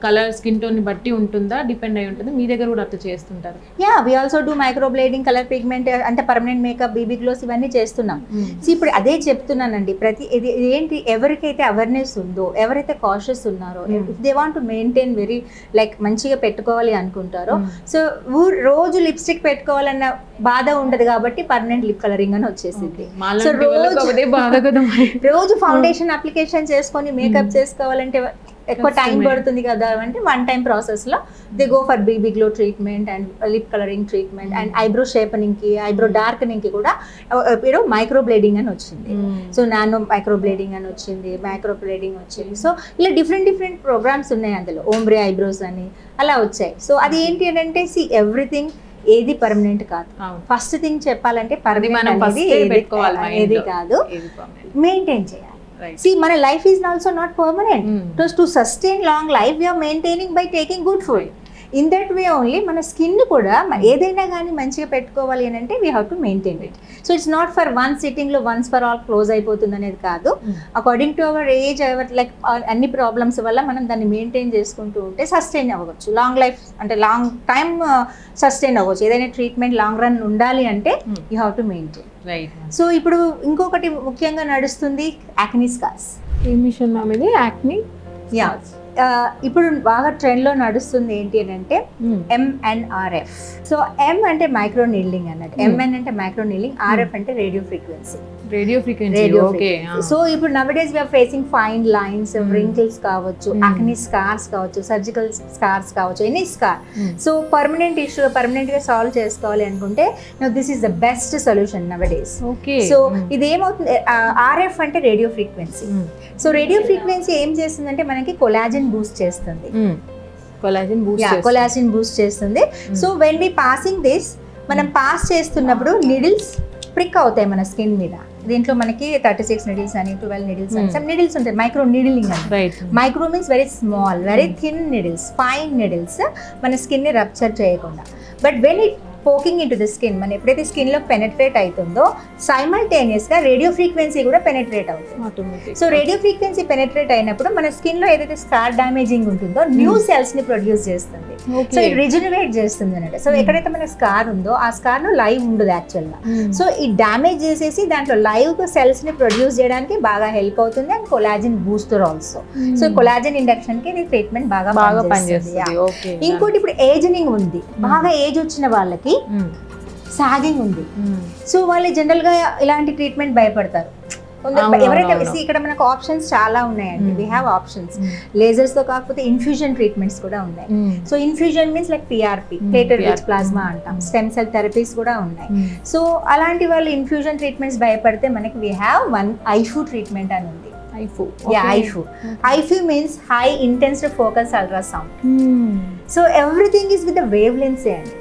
కలర్ స్కిన్ టోన్ ని బట్టి ఉంటుందా, డిపెండ్ అయి ఉంటుంది? మీ దగ్గర కూడా అట్లా చేస్తుంటారు? Yeah, we also do microblading, colour pigment, అంటే పర్మనెంట్ మేకప్, బీబీ గ్లోస్ ఇవన్నీ చేస్తున్నాం. సో ఇప్పుడు అదే చెప్తున్నానండి, ప్రతి ఇది ఏంటి ఎవరికైతే అవేర్నెస్ ఉందో, ఎవరైతే కాషియస్ ఉన్నారో, if they want to maintain very like మంచిగా పెట్టుకోవాలి అనుకుంటారో, సో రోజు లిప్స్టిక్ పెట్టుకోవాలన్న బాధ ఉండదు కాబట్టి పర్మనెంట్ లిప్ కలరింగ్ అని వచ్చేసింది. సో రోజు ఫౌండేషన్ అప్లికేషన్ చేసుకొని మేకప్ చేసుకోవాలంటే ఎక్కువ టైం పడుతుంది కదా అంటే వన్ టైం ప్రాసెస్లో they go for BB glow treatment and lip colouring treatment and eyebrow షేపనింగ్కి, ఐబ్రో డార్కనింగ్కి కూడా మైక్రో బ్లేడింగ్ అని వచ్చింది. సో నానో మైక్రో బ్లేడింగ్ అని వచ్చింది, మైక్రో బ్లేడింగ్ వచ్చింది. సో ఇలా డిఫరెంట్ ప్రోగ్రామ్స్ ఉన్నాయి అందులో, ఓమ్బ్రే ఐబ్రోస్ అని అలా వచ్చాయి. సో అది ఏంటి అని అంటే ఎవ్రీథింగ్ ఏది పర్మనెంట్ కాదు. ఫస్ట్ థింగ్ చెప్పాలంటే పర్మనెంట్ అనేది ఏది కాదు, మెయింటైన్ చేయాలి. See, మన life is also not permanent. To sustain long life, we are maintaining by taking good food. In that way only, మన స్కిన్ కూడా ఏదైనా కానీ మంచిగా పెట్టుకోవాలి అని అంటే we have to maintain it. So it's not for one సిట్టింగ్లో once for all close అయిపోతుంది అనేది కాదు. According to our age, our like అన్ని ప్రాబ్లమ్స్ వల్ల మనం దాన్ని మెయింటైన్ చేసుకుంటూ ఉంటే సస్టైన్ అవ్వచ్చు. లాంగ్ లైఫ్ అంటే లాంగ్ టైమ్ సస్టైన్ అవ్వచ్చు. ఏదైనా ట్రీట్మెంట్ లాంగ్ రన్ ఉండాలి అంటే you have to maintain. So ఇప్పుడు ఇంకొకటి ముఖ్యంగా నడుస్తుంది యాక్నీ స్కార్స్. ఏ మిషన్ మ్యామ్ ఇది యాక్నీ? యా, ఇప్పుడు బాగా ట్రెండ్లో నడుస్తుంది ఏంటి అని అంటే MNRF. సో M అంటే మైక్రో నీడ్లింగ్ అన్నట్టు, MN అంటే మైక్రో నీడ్లింగ్, RF అంటే రేడియో ఫ్రీక్వెన్సీ. సో ఇప్పుడు nowadays we are facing fine lines, wrinkles కావచ్చు, యాక్నీ స్కార్స్ కావచ్చు, సర్జికల్ స్కార్స్ కావచ్చు, any scar. So permanent issue permanent గా సాల్వ్ చేసుకోవాలి అనుకుంటే this is the best solution nowadays. So ఇది ఏమవుతుంది, RF అంటే radio frequency. So radio frequency ఏం చేస్తుందంటే మనకి కొలాజిన్ బూస్ట్ చేస్తుంది. కొలాజిన్ బూస్ట్ చేస్తుంది. So when we passing this, మనం పాస్ చేస్తున్నప్పుడు నిడిల్స్ ప్రిక్ అవుతాయి మన స్కిన్ మీద. దీంట్లో మనకి 36 నిడిల్స్ అని, 12 నిడిల్స్ అని, సమ్ నిడిల్స్ ఉంటాయి. మైక్రో నీడిలింగ్ అని. Micro means very small, very thin needles, fine needles మన స్కిన్ ని రప్చర్ చేయకుండా. But when it poking in to the skin, మనం ఎప్పుడైతే స్కిన్ లో పెనెట్రేట్ అవుతుందో సైమల్టేనియస్ గా రేడియో ఫ్రీక్వెన్సీ కూడా పెనెట్రేట్ అవుతుంది. సో రేడియో ఫ్రీక్వెన్సీ పెనెట్రేట్ అయినప్పుడు మన స్కిన్ లో ఏదైతే స్కార్ డామేజింగ్ ఉంటుందో న్యూ సెల్స్ ని ప్రొడ్యూస్ చేస్తుంది. సో ఇది రిజనరేట్ చేస్తుంది అన్నట్టు. సో ఎక్కడైతే మన స్కార్ ఉందో ఆ స్కార్ లో లైవ్ ఉండదు యాక్చువల్ గా. సో ఈ డామేజ్ చేసేసి దాంట్లో లైవ్ సెల్స్ ని ప్రొడ్యూస్ చేయడానికి బాగా హెల్ప్ అవుతుంది. And collagen booster also. So collagen induction కి ఇది ట్రీట్మెంట్ బాగా పనిచేస్తుంది. ఇంకోటి ఇప్పుడు ఏజింగ్ ఉంది, బాగా ఏజ్ వచ్చిన వాళ్ళకి సాగింగ్ ఉంది. సో వాళ్ళు జనరల్ గా ఇలాంటి ట్రీట్మెంట్ భయపడతారు. ఎవరైతే ఇక్కడ మనకు ఆప్షన్స్ చాలా ఉన్నాయండి. We have options. లేజర్స్ తో కాకపోతే ఇన్ఫ్యూజన్ ట్రీట్మెంట్స్ కూడా ఉన్నాయి. So infusion means like PRP, platelet rich plasma అంటాం. స్టెమ్ సెల్ థెరపీస్ కూడా ఉన్నాయి. సో అలాంటి వాళ్ళు ఇన్ఫ్యూజన్ ట్రీట్మెంట్స్ భయపడితే మనకి we have one HIFU treatment అని ఉంది. HIFU means high intensive focus ultrasound. So everything is with the wavelength అండి.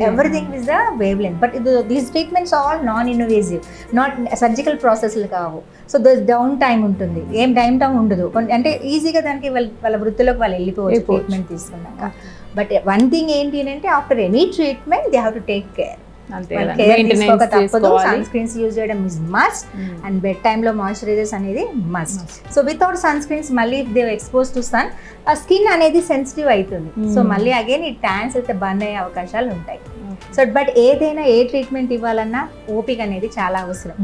Everything is the wavelength. But these treatments all non invasive, not surgical ప్రాసెస్లు కావు. So the down time ఉంటుంది, ఏం time ఉండదు. అంటే ఈజీగా దానికి వాళ్ళ వృత్తిలోకి వాళ్ళు వెళ్ళిపోవచ్చు ట్రీట్మెంట్ తీసుకున్నాక. బట్ వన్ థింగ్ ఏంటి అంటే after any treatment they have to take care. తప్పదు, సన్ స్క్రీన్స్ యూజ్ చేయడం is must, and bedtime లో మాయిశ్చరైజర్స్ అనేది must. So without sunscreens మళ్ళీ దే ఎక్స్పోజ్ టు సన్, ఆ స్కిన్ అనేది సెన్సిటివ్ అవుతుంది. సో మళ్ళీ అగైన్ ఈ ట్యాన్స్ అయితే బర్న్ అయ్యే అవకాశాలు ఉంటాయి. సో బట్ ఏదైనా ఏ ట్రీట్మెంట్ ఇవ్వాలన్నా ఓపిక అనేది చాలా అవసరం.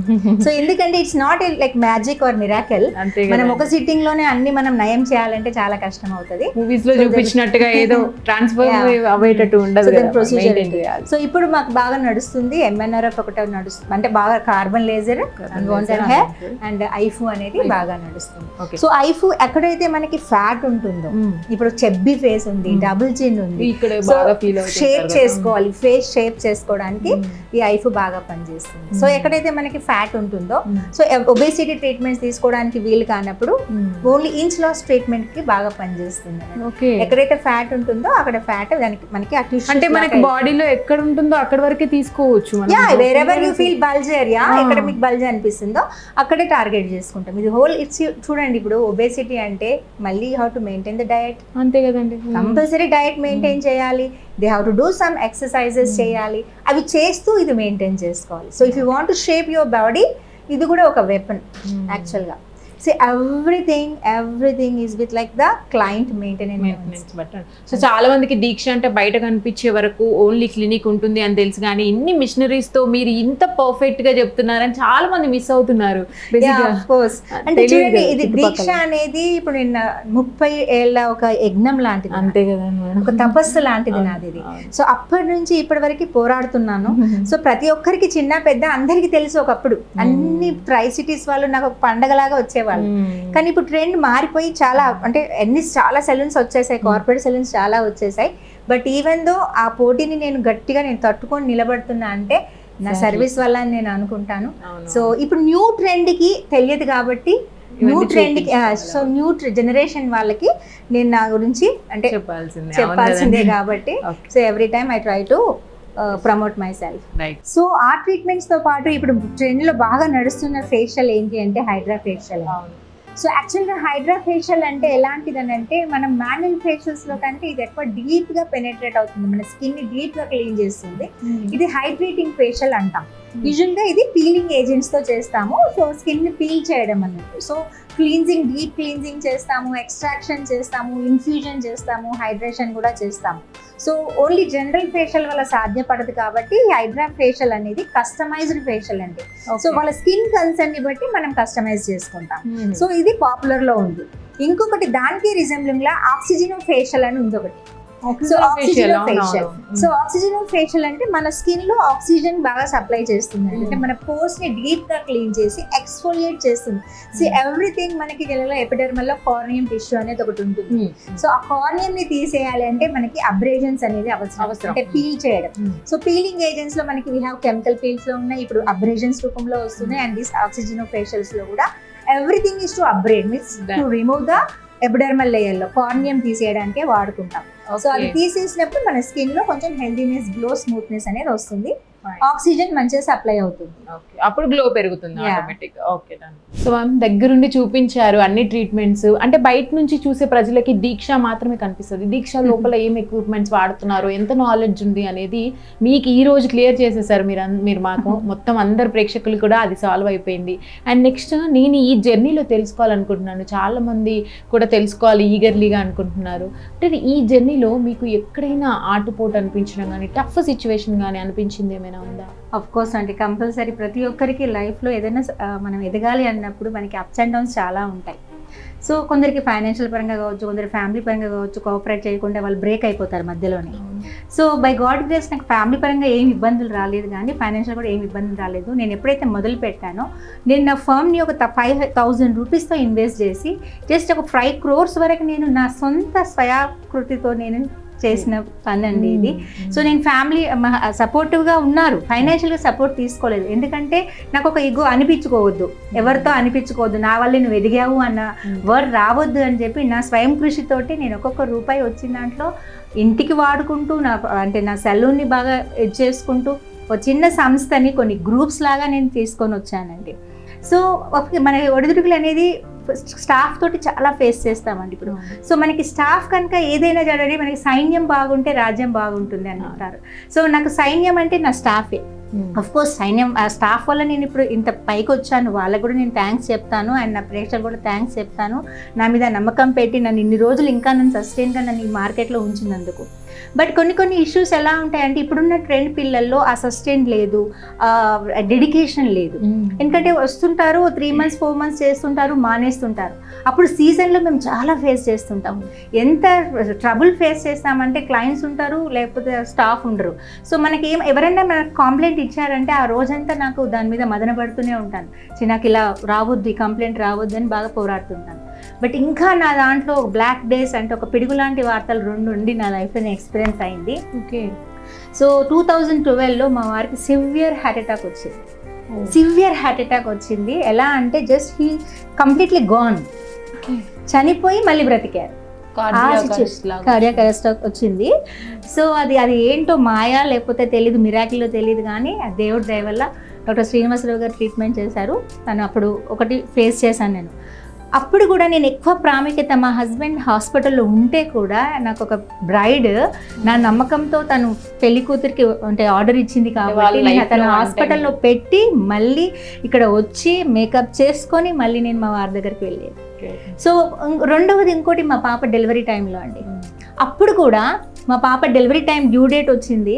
సో ఎందుకంటే it's not like magic or miracle. మనం ఒక సిట్టింగ్ లోనే అన్ని మనం నయం చేయాలంటే చాలా కష్టం అవుతుంది. మూవీస్ లో చూపించినట్టుగా ఏదో ట్రాన్స్ఫర్ అయ్యేటట్టు ఉండదు ప్రొసీజర్. సో ఇప్పుడు మాకు బాగా నడుస్తుంది MNRF ఒకటి నడుస్తుంది, అంటే బాగా కార్బన్ లేజర్ హెయిర్ అండ్ ఐఫు అనేది బాగా నడుస్తుంది. సో ఐఫు ఎక్కడైతే మనకి ఫ్యాట్ ఉంటుందో, ఇప్పుడు చెబ్బీ ఫేస్ ఉంది, డబుల్ చిన్ ఉంది, షేప్ చేసుకోవాలి, ఫేస్ షేప్ చేసుకోవడానికి ఈ ఐఫు బాగా పనిచేస్తుంది. సో ఎక్కడైతే మనకి ఫ్యాట్ ఉంటుందో, సో ఒబేసిటీ ట్రీట్మెంట్స్ తీసుకోవడానికి వీలు కానప్పుడు ఓన్లీ ఇంచ్ లాస్ ట్రీట్మెంట్ కి బాగా పనిచేస్తుంది. ఎక్కడైతే ఫ్యాట్ ఉంటుందో అక్కడ ఫ్యాట్ దానికి మనకి అంటే మనకి బాడీలో ఎక్కడ ఉంటుందో అక్కడ వరకే తీసుకోవచ్చు. Wherever you feel bulge area, ఎక్కడ మీకు బల్జ్ అనిపిస్తుందో అక్కడే టార్గెట్ చేసుకుంటాం. ఇది హోల్ ఇట్స్ చూడండి. ఇప్పుడు ఒబేసిటీ అంటే మళ్ళీ how to maintain the diet, అంతే కదండి. కంపల్సరీ డయట్ మెయింటైన్ చేయాలి, they have to do some exercises చేయాలి, అవి చేస్తూ ఇది మెయింటైన్ చేసుకోవాలి. So if you want to shape your body, ఇది కూడా ఒక వెపన్ యాక్చువల్గా. So everything is with like the client maintenance but. So చాలా మందికి దీక్ష అంటే బయట కనిపించే వరకు ఓన్లీ క్లినిక్ ఉంటుంది అని తెలుసు, కానీ ఇన్ని మిషనరీస్ తో మీరు ఇంత పర్ఫెక్ట్ గా చెప్తున్నారని చాలా మంది మిస్ అవుతున్నారు. అంటే చూడండి, ఇది దీక్ష అనేది ఇప్పుడు నిన్న 30 ఏళ్ళ ఒక యజ్ఞం లాంటిది, అంతే కదా, ఒక తపస్సు లాంటిది నాది ఇది. సో అప్పటి నుంచి ఇప్పటి వరకు పోరాడుతున్నాను. సో ప్రతి ఒక్కరికి చిన్న పెద్ద అందరికి తెలుసు. ఒకప్పుడు అన్ని ట్రై సిటీస్ వాళ్ళు నాకు ఒక పండగలాగా వచ్చేవాళ్ళు. కానీ ఇప్పుడు ట్రెండ్ మారిపోయి చాలా సెలూన్స్ వచ్చేసాయి, కార్పొరేట్ సెలూన్స్ చాలా వచ్చేసాయి. బట్ ఈవెన్ దో ఆ పోటీని నేను తట్టుకొని నిలబడుతున్నా అంటే నా సర్వీస్ వల్ల అని నేను అనుకుంటాను. సో ఇప్పుడు న్యూ ట్రెండ్ కి తెలియదు కాబట్టి, న్యూ ట్రెండ్ కి న్యూ జనరేషన్ వాళ్ళకి నేను నా గురించి అంటే చెప్పాల్సిందే కాబట్టి, so every time I try to promote my self. So ఆ ట్రీట్మెంట్స్ తో పాటు ఇప్పుడు ట్రెండ్ లో బాగా నడుస్తున్న ఫేషియల్ ఏంటి అంటే హైడ్రా ఫేషియల్. సో యాక్చువల్గా హైడ్రా ఫేషియల్ అంటే ఎలాంటిదని అంటే, మనం మాన్యువల్ ఫేషియల్స్ లో కంటే ఇది ఎక్కువ డీప్ గా పెనెట్రేట్ అవుతుంది, మన స్కిన్ ని డీప్ గా క్లీన్ చేస్తుంది. ఇది హైడ్రేటింగ్ ఫేషియల్ అంటాం. యూజువల్ గా ఇది పీలింగ్ ఏజెంట్స్ తో చేస్తాము. సో స్కిన్ ని పీల్ చేయడం అన్నట్టు. సో క్లీన్జింగ్, డీప్ క్లీన్జింగ్ చేస్తాము, ఎక్స్ట్రాక్షన్ చేస్తాము, ఇన్ఫ్యూజన్ చేస్తాము, హైడ్రేషన్ కూడా చేస్తాము. సో ఓన్లీ జనరల్ ఫేషియల్ వల్ల సాధ్యపడదు కాబట్టి హైడ్రా ఫేషియల్ అనేది కస్టమైజ్డ్ ఫేషియల్ అండి. సో వాళ్ళ స్కిన్ కన్సర్న్ ని బట్టి మనం కస్టమైజ్ చేసుకుంటాం. సో ఇది పాపులర్ లో ఉంది. ఇంకొకటి దానికి రిజెంబ్లింగ్ లా ఆక్సిజనో ఫేషియల్ అని ఉంది ఒకటి. సో ఆక్సిజనో ఫేషియల్ అంటే మన స్కిన్ లో ఆక్సిజన్ బాగా సప్లై చేస్తుంది, అంటే మన పోర్స్ ని డీప్ గా క్లీన్ చేసి ఎక్స్ఫోలియేట్ చేస్తుంది. సో ఎవ్రీథింగ్ మనకి ఎపిడెర్మల్ లో కార్నియం టిష్యూ అనేది ఒకటి ఉంటుంది. సో ఆ కార్నియం ని తీసేయాలి అంటే మనకి అబ్రేజన్స్ అనేది అవసరం, అంటే పీల్ చేయడం. సో పీలింగ్ ఏజెంట్స్ లో మనకి వీ హ్యావ్ కెమికల్ పీల్స్ లో ఉన్నాయి, ఇప్పుడు అబ్రేజన్స్ రూపంలో వస్తున్నాయి. అండ్ దిస్ ఆక్సిజనో ఫేషియల్స్ లో కూడా everything is to abrade, means to remove the epidermal layer లో కార్నియం తీసేయడానికే వాడుకుంటాం. సో అది తీసేసినప్పుడు మన స్కిన్ లో కొంచెం హెల్దీనెస్, గ్లో, స్మూత్నెస్ అనేది వస్తుంది. ఆక్సిజన్ మంచిగా సప్లై అవుతుంది, అప్పుడు గ్లో పెరుగుతుంది automatic. Okay done. So ma'am దగ్గరుండి చూపించారు అన్ని ట్రీట్మెంట్స్. అంటే బయట నుంచి చూసే ప్రజలకి దీక్ష మాత్రమే కనిపిస్తుంది. దీక్ష లోపల ఏం ఎక్విప్మెంట్స్ వాడుతున్నారు, ఎంత నాలెడ్జ్ ఉంది అనేది మీకు ఈ రోజు క్లియర్ చేసేసారు మీరు మాకు. మొత్తం అందరు ప్రేక్షకులు కూడా అది సాల్వ్ అయిపోయింది. అండ్ నెక్స్ట్ నేను ఈ జర్నీలో తెలుసుకోవాలనుకుంటున్నాను, చాలా మంది కూడా తెలుసుకోవాలి ఈగర్లీగా అనుకుంటున్నారు. అంటే ఈ జర్నీలో మీకు ఎక్కడైనా ఆటుపోటు అనిపించడం కానీ, టఫ్ సిచ్యువేషన్ కానీ అనిపించింది ఏమైనా ఉందా? ఆఫ్ కోర్స్ అండి, కంపల్సరీ ప్రతి ఒక్కరికి లైఫ్లో ఏదైనా మనం ఎదగాలి అన్నప్పుడు మనకి అప్స్ అండ్ డౌన్స్ చాలా ఉంటాయి. సో కొందరికి ఫైనాన్షియల్ పరంగా కావచ్చు, కొందరు ఫ్యామిలీ పరంగా కావచ్చు, కోఆపరేట్ చేయకుండా వాళ్ళు బ్రేక్ అయిపోతారు మధ్యలోనే. సో బై గాడ్ గ్రేస్ నాకు ఫ్యామిలీ పరంగా ఏమి ఇబ్బందులు రాలేదు, కానీ ఫైనాన్షియల్ కూడా ఏమి ఇబ్బందులు రాలేదు. నేను ఎప్పుడైతే మొదలు పెట్టానో, నేను నా ఫర్మ్ని ఒక 5,000 రూపీస్తో ఇన్వెస్ట్ చేసి జస్ట్ ఒక 5 crores వరకు నేను నా సొంత స్వయాకృతితో నేను చేసిన పని అండి ఇది. సో నేను ఫ్యామిలీ సపోర్టివ్గా ఉన్నారు, ఫైనాన్షియల్గా సపోర్ట్ తీసుకోలేదు. ఎందుకంటే నాకు ఒక ఈగో అనిపించుకోవద్దు, ఎవరితో అనిపించుకోవద్దు, నా వల్ల నువ్వు ఎదిగావు అన్న వర్డ్ రావద్దు అని చెప్పి నా స్వయం కృషితోటి నేను ఒక్కొక్క రూపాయి వచ్చిన దాంట్లో ఇంటికి వాడుకుంటూ నా సెలూన్ని బాగా చేసుకుంటూ ఒక చిన్న సంస్థని కొన్ని గ్రూప్స్ లాగా నేను తీసుకొని వచ్చానండి. సో మన ఒడిదుడుకులు అనేది స్టాఫ్ తోటి చాలా ఫేస్ చేస్తామండి ఇప్పుడు. సో మనకి స్టాఫ్ కనుక ఏదైనా జరగండి, మనకి సైన్యం బాగుంటే రాజ్యం బాగుంటుంది అని అంటారు. సో నాకు సైన్యం అంటే నా స్టాఫే. అఫ్ కోర్స్ సైన్యం ఆ స్టాఫ్ వల్ల నేను ఇప్పుడు ఇంత పైకి వచ్చాను, వాళ్ళకు కూడా నేను థ్యాంక్స్ చెప్తాను, అండ్ నా ప్రేక్షకులు కూడా థ్యాంక్స్ చెప్తాను, నా మీద నమ్మకం పెట్టి నన్ను ఇన్ని రోజులు ఇంకా నన్ను సస్టైన్గా నన్ను ఈ మార్కెట్లో ఉంచినందుకు. బట్ కొన్ని ఇష్యూస్ ఎలా ఉంటాయంటే ఇప్పుడున్న ట్రెండ్ పిల్లల్లో ఆ సస్టైన్ లేదు, డెడికేషన్ లేదు. ఎందుకంటే వస్తుంటారు 3 months 4 months చేస్తుంటారు, మానేస్తుంటారు. అప్పుడు సీజన్లో మేము చాలా ఫేస్ చేస్తుంటాం. ఎంత ట్రబుల్ ఫేస్ చేస్తామంటే క్లయింట్స్ ఉంటారు, లేకపోతే స్టాఫ్ ఉండరు. సో మనకి ఎవరైనా మనకు కాంప్లైంట్ ఇచ్చారంటే ఆ రోజంతా నాకు దాని మీద మదన పడుతూనే ఉంటాను. నాకు ఇలా రావద్దు, ఈ కంప్లైంట్ రావద్దు అని బాగా పోరాడుతుంటాను. బట్ ఇంకా నా దాంట్లో బ్లాక్ డేస్ అంటే ఒక పిడుగు లాంటి వార్తలు 2 ఉండి నా లైఫ్లో ఎక్స్పీరియన్స్ అయింది. ఓకే. సో 2012లో మా వారికి సివియర్ హార్ట్ అటాక్ వచ్చింది. సివియర్ హార్ట్ అటాక్ వచ్చింది. ఎలా అంటే జస్ట్ హీ కంప్లీట్లీ గాన్, చనిపోయి మళ్ళీ బ్రతికారు. కార్డియాక్ అరెస్ట్ వచ్చింది. సో అది ఏంటో మాయా లేకపోతే తెలీదు, మిరాకిల్లో తెలియదు, కానీ ఆ దేవుడి దయ వల్ల డాక్టర్ శ్రీనివాసరావు గారు ట్రీట్మెంట్ చేశారు. తను అప్పుడు ఒకటి ఫేస్ చేశాను నేను. అప్పుడు కూడా నేను ఎక్కువ ప్రాముఖ్యత, మా హస్బెండ్ హాస్పిటల్లో ఉంటే కూడా నాకు ఒక బ్రైడ్ నా నమ్మకంతో తను పెళ్లి కూతురికి అంటే ఆర్డర్ ఇచ్చింది కాబట్టి నేను తను హాస్పిటల్లో పెట్టి మళ్ళీ ఇక్కడ వచ్చి మేకప్ చేసుకొని మళ్ళీ నేను మా వారి దగ్గరికి వెళ్ళేది. సో రెండవది ఇంకోటి మా పాప డెలివరీ టైంలో అండి. అప్పుడు కూడా మా పాప డెలివరీ టైం డ్యూ డేట్ వచ్చింది,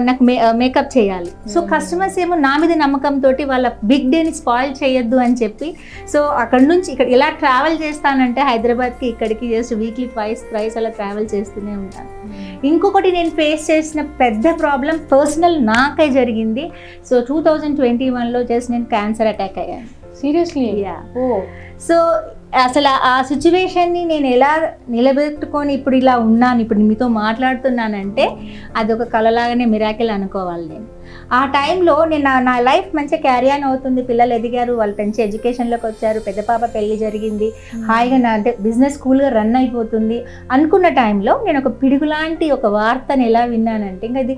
నాకు మేకప్ చేయాలి. సో కస్టమర్స్ ఏమో నా మీద నమ్మకంతో వాళ్ళ బిగ్ డేని స్పాయిల్ చేయొద్దు అని చెప్పి, సో అక్కడ నుంచి ఇక్కడ ఇలా ట్రావెల్ చేస్తానంటే హైదరాబాద్కి ఇక్కడికి జస్ట్ వీక్లీ ట్వైస్ అలా ట్రావెల్ చేస్తూనే ఉంటాను. ఇంకొకటి నేను ఫేస్ చేసిన పెద్ద ప్రాబ్లం పర్సనల్ నాకై జరిగింది. సో 2021లో జస్ట్ నేను క్యాన్సర్ అటాక్ అయ్యాను. సీరియస్లీ? యా. సో అసలు ఆ సిచ్యువేషన్ని నేను ఎలా నిలబెట్టుకొని ఇప్పుడు ఇలా ఉన్నాను, ఇప్పుడు మీతో మాట్లాడుతున్నానంటే అదొక కళలాగానే మిరాకిల్ అనుకోవాలి. నేను ఆ టైంలో నేను నా లైఫ్ మంచిగా క్యారీ ఆన్ అవుతుంది, పిల్లలు ఎదిగారు, వాళ్ళు మంచి ఎడ్యుకేషన్లోకి వచ్చారు, పెద్ద పాప పెళ్లి జరిగింది, హాయిగా నా అంటే బిజినెస్ స్కూల్గా రన్ అయిపోతుంది అనుకున్న టైంలో నేను ఒక పిడుగులాంటి ఒక వార్తను ఎలా విన్నానంటే, ఇంకా ఇది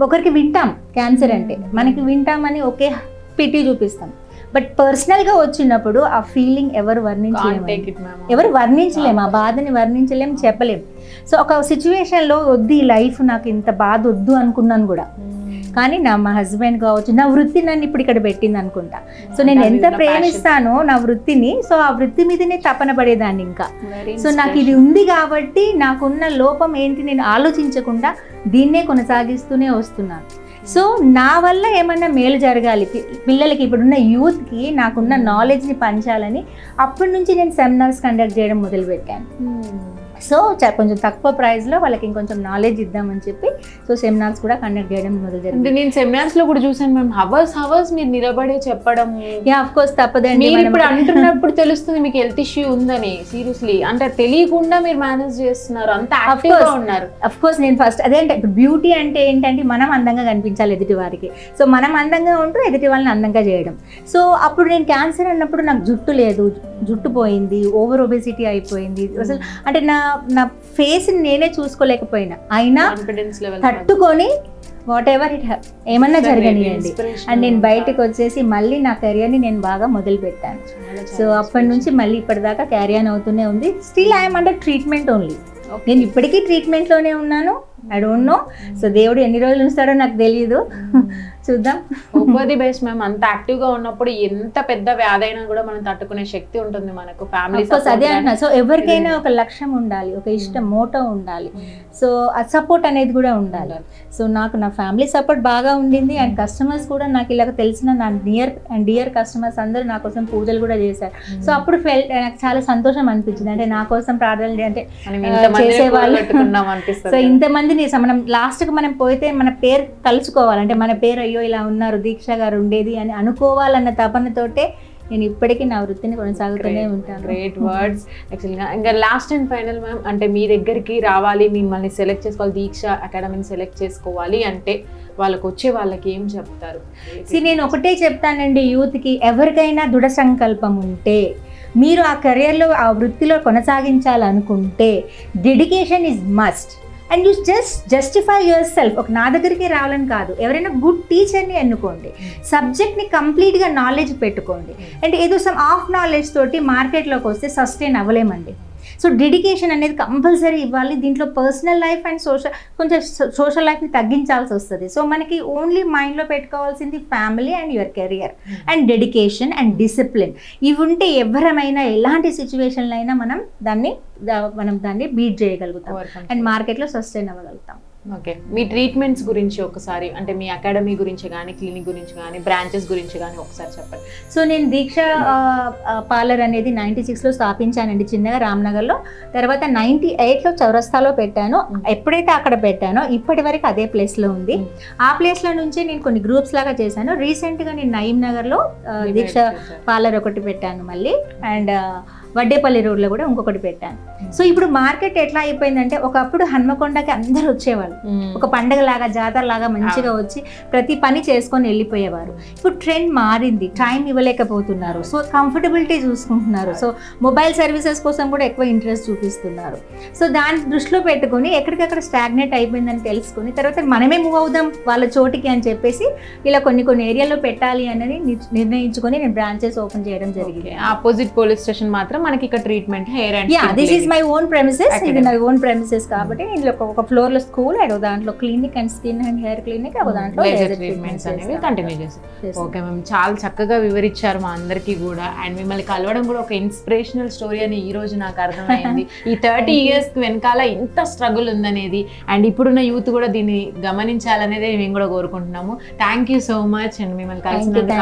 ఒకరికి వింటాం క్యాన్సర్ అంటే మనకి వింటామని ఒకే పిటి చూపిస్తాం, బట్ పర్సనల్గా వచ్చినప్పుడు ఆ ఫీలింగ్ ఎవరు వర్ణించలేము, ఆ బాధని వర్ణించలేం, చెప్పలేం. సో ఒక సిచ్యువేషన్లో వద్దు ఈ లైఫ్, నాకు ఇంత బాధ వద్దు అనుకున్నాను కూడా. కానీ మా హస్బెండ్ కావచ్చు, నా వృత్తి నన్ను ఇప్పుడు ఇక్కడ పెట్టింది అనుకుంటా. సో నేను ఎంత ప్రేమిస్తానో నా వృత్తిని, సో ఆ వృత్తి మీదనే తపన పడేదాన్ని ఇంకా. సో నాకు ఇది ఉంది కాబట్టి నాకున్న లోపం ఏంటి నేను ఆలోచించకుండా దీన్నే కొనసాగిస్తూనే వస్తున్నాను. సో నా వల్ల ఏమన్నా మేలు జరగాలి పిల్లలకి, ఇప్పుడున్న యూత్కి నాకున్న నాలెడ్జ్ని పంచాలని అప్పటి నుంచి నేను సెమినార్స్ కండక్ట్ చేయడం మొదలుపెట్టాను. సో కొంచెం తక్కువ ప్రైస్లో వాళ్ళకి ఇంకొంచెం నాలెడ్జ్ ఇద్దామని చెప్పి సో సెమినార్స్ కూడా కండక్ట్ చేయడం మొదలుపెట్టాను. నేను సెమినార్స్లో కూడా చూసాను మ్యామ్, హవర్స్ మీరు నిలబడే చెప్పడం. యా, ఆఫ్ కోర్స్ తప్పదండి. ఇప్పుడు అంటున్నప్పుడు తెలుస్తుంది మీకు హెల్త్ ఇష్యూ ఉందని. సీరియస్లీ అంటే తెలియకుండా మీరు మేనేజ్ చేస్తున్నారు, అంత యాక్టివ్గా ఉన్నారు. అఫ్ కోర్స్ నేను ఫస్ట్ అదే అంటే ఇప్పుడు బ్యూటీ అంటే ఏంటంటే మనం అందంగా కనిపించాలి ఎదుటి వారికి. సో మనం అందంగా ఉంటూ ఎదుటి వాళ్ళని అందంగా చేయడం. సో అప్పుడు నేను క్యాన్సర్ అన్నప్పుడు నాకు జుట్టు లేదు, జుట్టు పోయింది, ఓవర్ ఒబెసిటీ అయిపోయింది. అసలు అంటే నా ఫేస్ని నేనే చూసుకోలేకపోయినా, అయినా తట్టుకొని వాట్ ఎవర్ ఇట్ ఏమన్నా జరగనియండి అండ్ నేను బయటకు వచ్చేసి మళ్ళీ నా కెరియర్ని నేను బాగా మొదలు పెట్టాను. సో అప్పటి నుంచి మళ్ళీ ఇప్పటిదాకా క్యారీ ఆన్ అవుతూనే ఉంది. Still I'm under treatment only. నేను ఇప్పటికీ ట్రీట్మెంట్లోనే ఉన్నాను. I don't know. సో దేవుడు ఎన్ని రోజులు ఉంచుతాడో నాకు తెలియదు, చూద్దాం. ఉపది బెస్ట్ మ్యామ్. అంత యాక్టివ్గా ఉన్నప్పుడు ఎంత పెద్ద వ్యాధి అయినా కూడా మనం తట్టుకునే శక్తి ఉంటుంది మనకు. ఫ్యామిలీ అదే అంటున్నా. సో ఎవరికైనా ఒక లక్ష్యం ఉండాలి, ఒక ఇష్టం మోటో ఉండాలి, సో ఆ సపోర్ట్ అనేది కూడా ఉండాలి. సో నాకు నా ఫ్యామిలీ సపోర్ట్ బాగా ఉండింది అండ్ కస్టమర్స్ కూడా నాకు ఇలాగ తెలిసిన నా నియర్ అండ్ డియర్ కస్టమర్స్ అందరూ నా కోసం పూజలు కూడా చేశారు. సో అప్పుడు నాకు చాలా సంతోషం అనిపించింది. అంటే నా కోసం ప్రార్థనలు అంటే చేసేవాళ్ళు. సో ఇంతమందిని మనం లాస్ట్కి మనం పోతే మన పేరు తలుచుకోవాలంటే మన పేరు అయ్యో ఇలా ఉన్నారు దీక్ష గారు ఉండేది అని అనుకోవాలన్న తపనతోటే నేను ఇప్పటికీ నా వృత్తిని కొనసాగుతూనే ఉంటాను. Great words. యాక్చువల్గా ఇంకా లాస్ట్ అండ్ ఫైనల్ మ్యామ్, అంటే మీ దగ్గరికి రావాలి, మిమ్మల్ని సెలెక్ట్ చేసుకోవాలి, దీక్ష అకాడమీని సెలెక్ట్ చేసుకోవాలి అంటే వాళ్ళకి వచ్చే వాళ్ళకి ఏం చెప్తారు? నేను ఒకటే చెప్తానండి యూత్కి, ఎవరికైనా దృఢ సంకల్పం ఉంటే, మీరు ఆ కెరియర్లో ఆ వృత్తిలో కొనసాగించాలనుకుంటే dedication is must. And you justify yourself. ఒక నా దగ్గరికి రావాలని కాదు, ఎవరైనా గుడ్ టీచర్ని ఎన్నుకోండి, సబ్జెక్ట్ని కంప్లీట్గా నాలెడ్జ్ పెట్టుకోండి. అండ్ ఏదో సమ్ ఆఫ్ నాలెడ్జ్ తోటి మార్కెట్లోకి వస్తే సస్టైన్ అవ్వలేమండి. సో డెడికేషన్ అనేది కంపల్సరీ ఇవ్వాలి. దీంట్లో పర్సనల్ లైఫ్ అండ్ సోషల్ లైఫ్ని తగ్గించాల్సి వస్తుంది. సో మనకి ఓన్లీ మైండ్లో పెట్టుకోవాల్సింది family and your career and dedication and discipline. ఇవి ఉంటే ఎవరమైనా ఎలాంటి సిచ్యువేషన్లో అయినా మనం దాన్ని బీట్ చేయగలుగుతాం అండ్ మార్కెట్లో సస్టైన్ అవ్వగలుగుతాం. ఓకే, మీ ట్రీట్మెంట్స్ గురించి ఒకసారి, అంటే మీ అకాడమీ గురించి కానీ, క్లినిక్ గురించి కానీ, బ్రాంచెస్ గురించి కానీ ఒకసారి చెప్పండి. సో నేను దీక్ష పార్లర్ అనేది 96లో స్థాపించానండి, చిన్నగా రామ్నగర్లో. తర్వాత 98లో చౌరస్తాలో పెట్టాను. ఎప్పుడైతే అక్కడ పెట్టానో ఇప్పటి వరకు అదే ప్లేస్లో ఉంది. ఆ ప్లేస్లో నుంచే నేను కొన్ని గ్రూప్స్ లాగా చేశాను. రీసెంట్గా నేను నయీం నగర్లో దీక్ష పార్లర్ ఒకటి పెట్టాను మళ్ళీ, అండ్ వడ్డేపల్లి రోడ్లో కూడా ఇంకొకటి పెట్టాను. సో ఇప్పుడు మార్కెట్ ఎట్లా అయిపోయిందంటే, ఒకప్పుడు హన్మకొండకి అందరూ వచ్చేవాళ్ళు, ఒక పండగ లాగా జాతర లాగా మంచిగా వచ్చి ప్రతి పని చేసుకొని వెళ్ళిపోయేవారు. ఇప్పుడు ట్రెండ్ మారింది, టైం ఇవ్వలేకపోతున్నారు, సో కంఫర్టబిలిటీ చూసుకుంటున్నారు, సో మొబైల్ సర్వీసెస్ కోసం కూడా ఎక్కువ ఇంట్రెస్ట్ చూపిస్తున్నారు. సో దాన్ని దృష్టిలో పెట్టుకొని ఎక్కడికక్కడ స్టాగ్నేట్ అయిపోయిందని తెలుసుకొని తర్వాత మనమే మూవ్ అవుదాం వాళ్ళ చోటికి అని చెప్పేసి ఇలా కొన్ని ఏరియాలో పెట్టాలి అనేది నిర్ణయించుకొని నేను బ్రాంచెస్ ఓపెన్ చేయడం జరిగింది. ఆపోజిట్ పోలీస్ స్టేషన్ మాత్రం మనకి ఇక్కడ treatment hair and this is my own premises. ఇది నా ఓన్ ప్రెమిసెస్ కాబట్టి ఇందులో ఒక ఫ్లోర్ లో స్కూల్, అదో దాంట్లో clinic and skin and hair clinic, అదో దాంట్లో లేజర్ ట్రీట్మెంట్స్ అనేవి కంటిన్యూ చేస్తాం. ఓకే మ్యామ్, చాలా చక్కగా వివరించారు మా అందరికీ కూడా. అండ్ మిమ్మల్ని కలవడం కూడా ఒక ఇన్స్పిరేషనల్ స్టోరీ అని ఈ రోజు నాకు అర్థమైంది. ఈ 30 years వెనకాల ఇంత స్ట్రగుల్ ఉందనేది, అండ్ ఇప్పుడున్న యూత్ కూడా దీన్ని గమనించాలనేది మేము కూడా కోరుకుంటున్నాము. Thank you so much and మిమ్మల్ని కలిసినందుకు.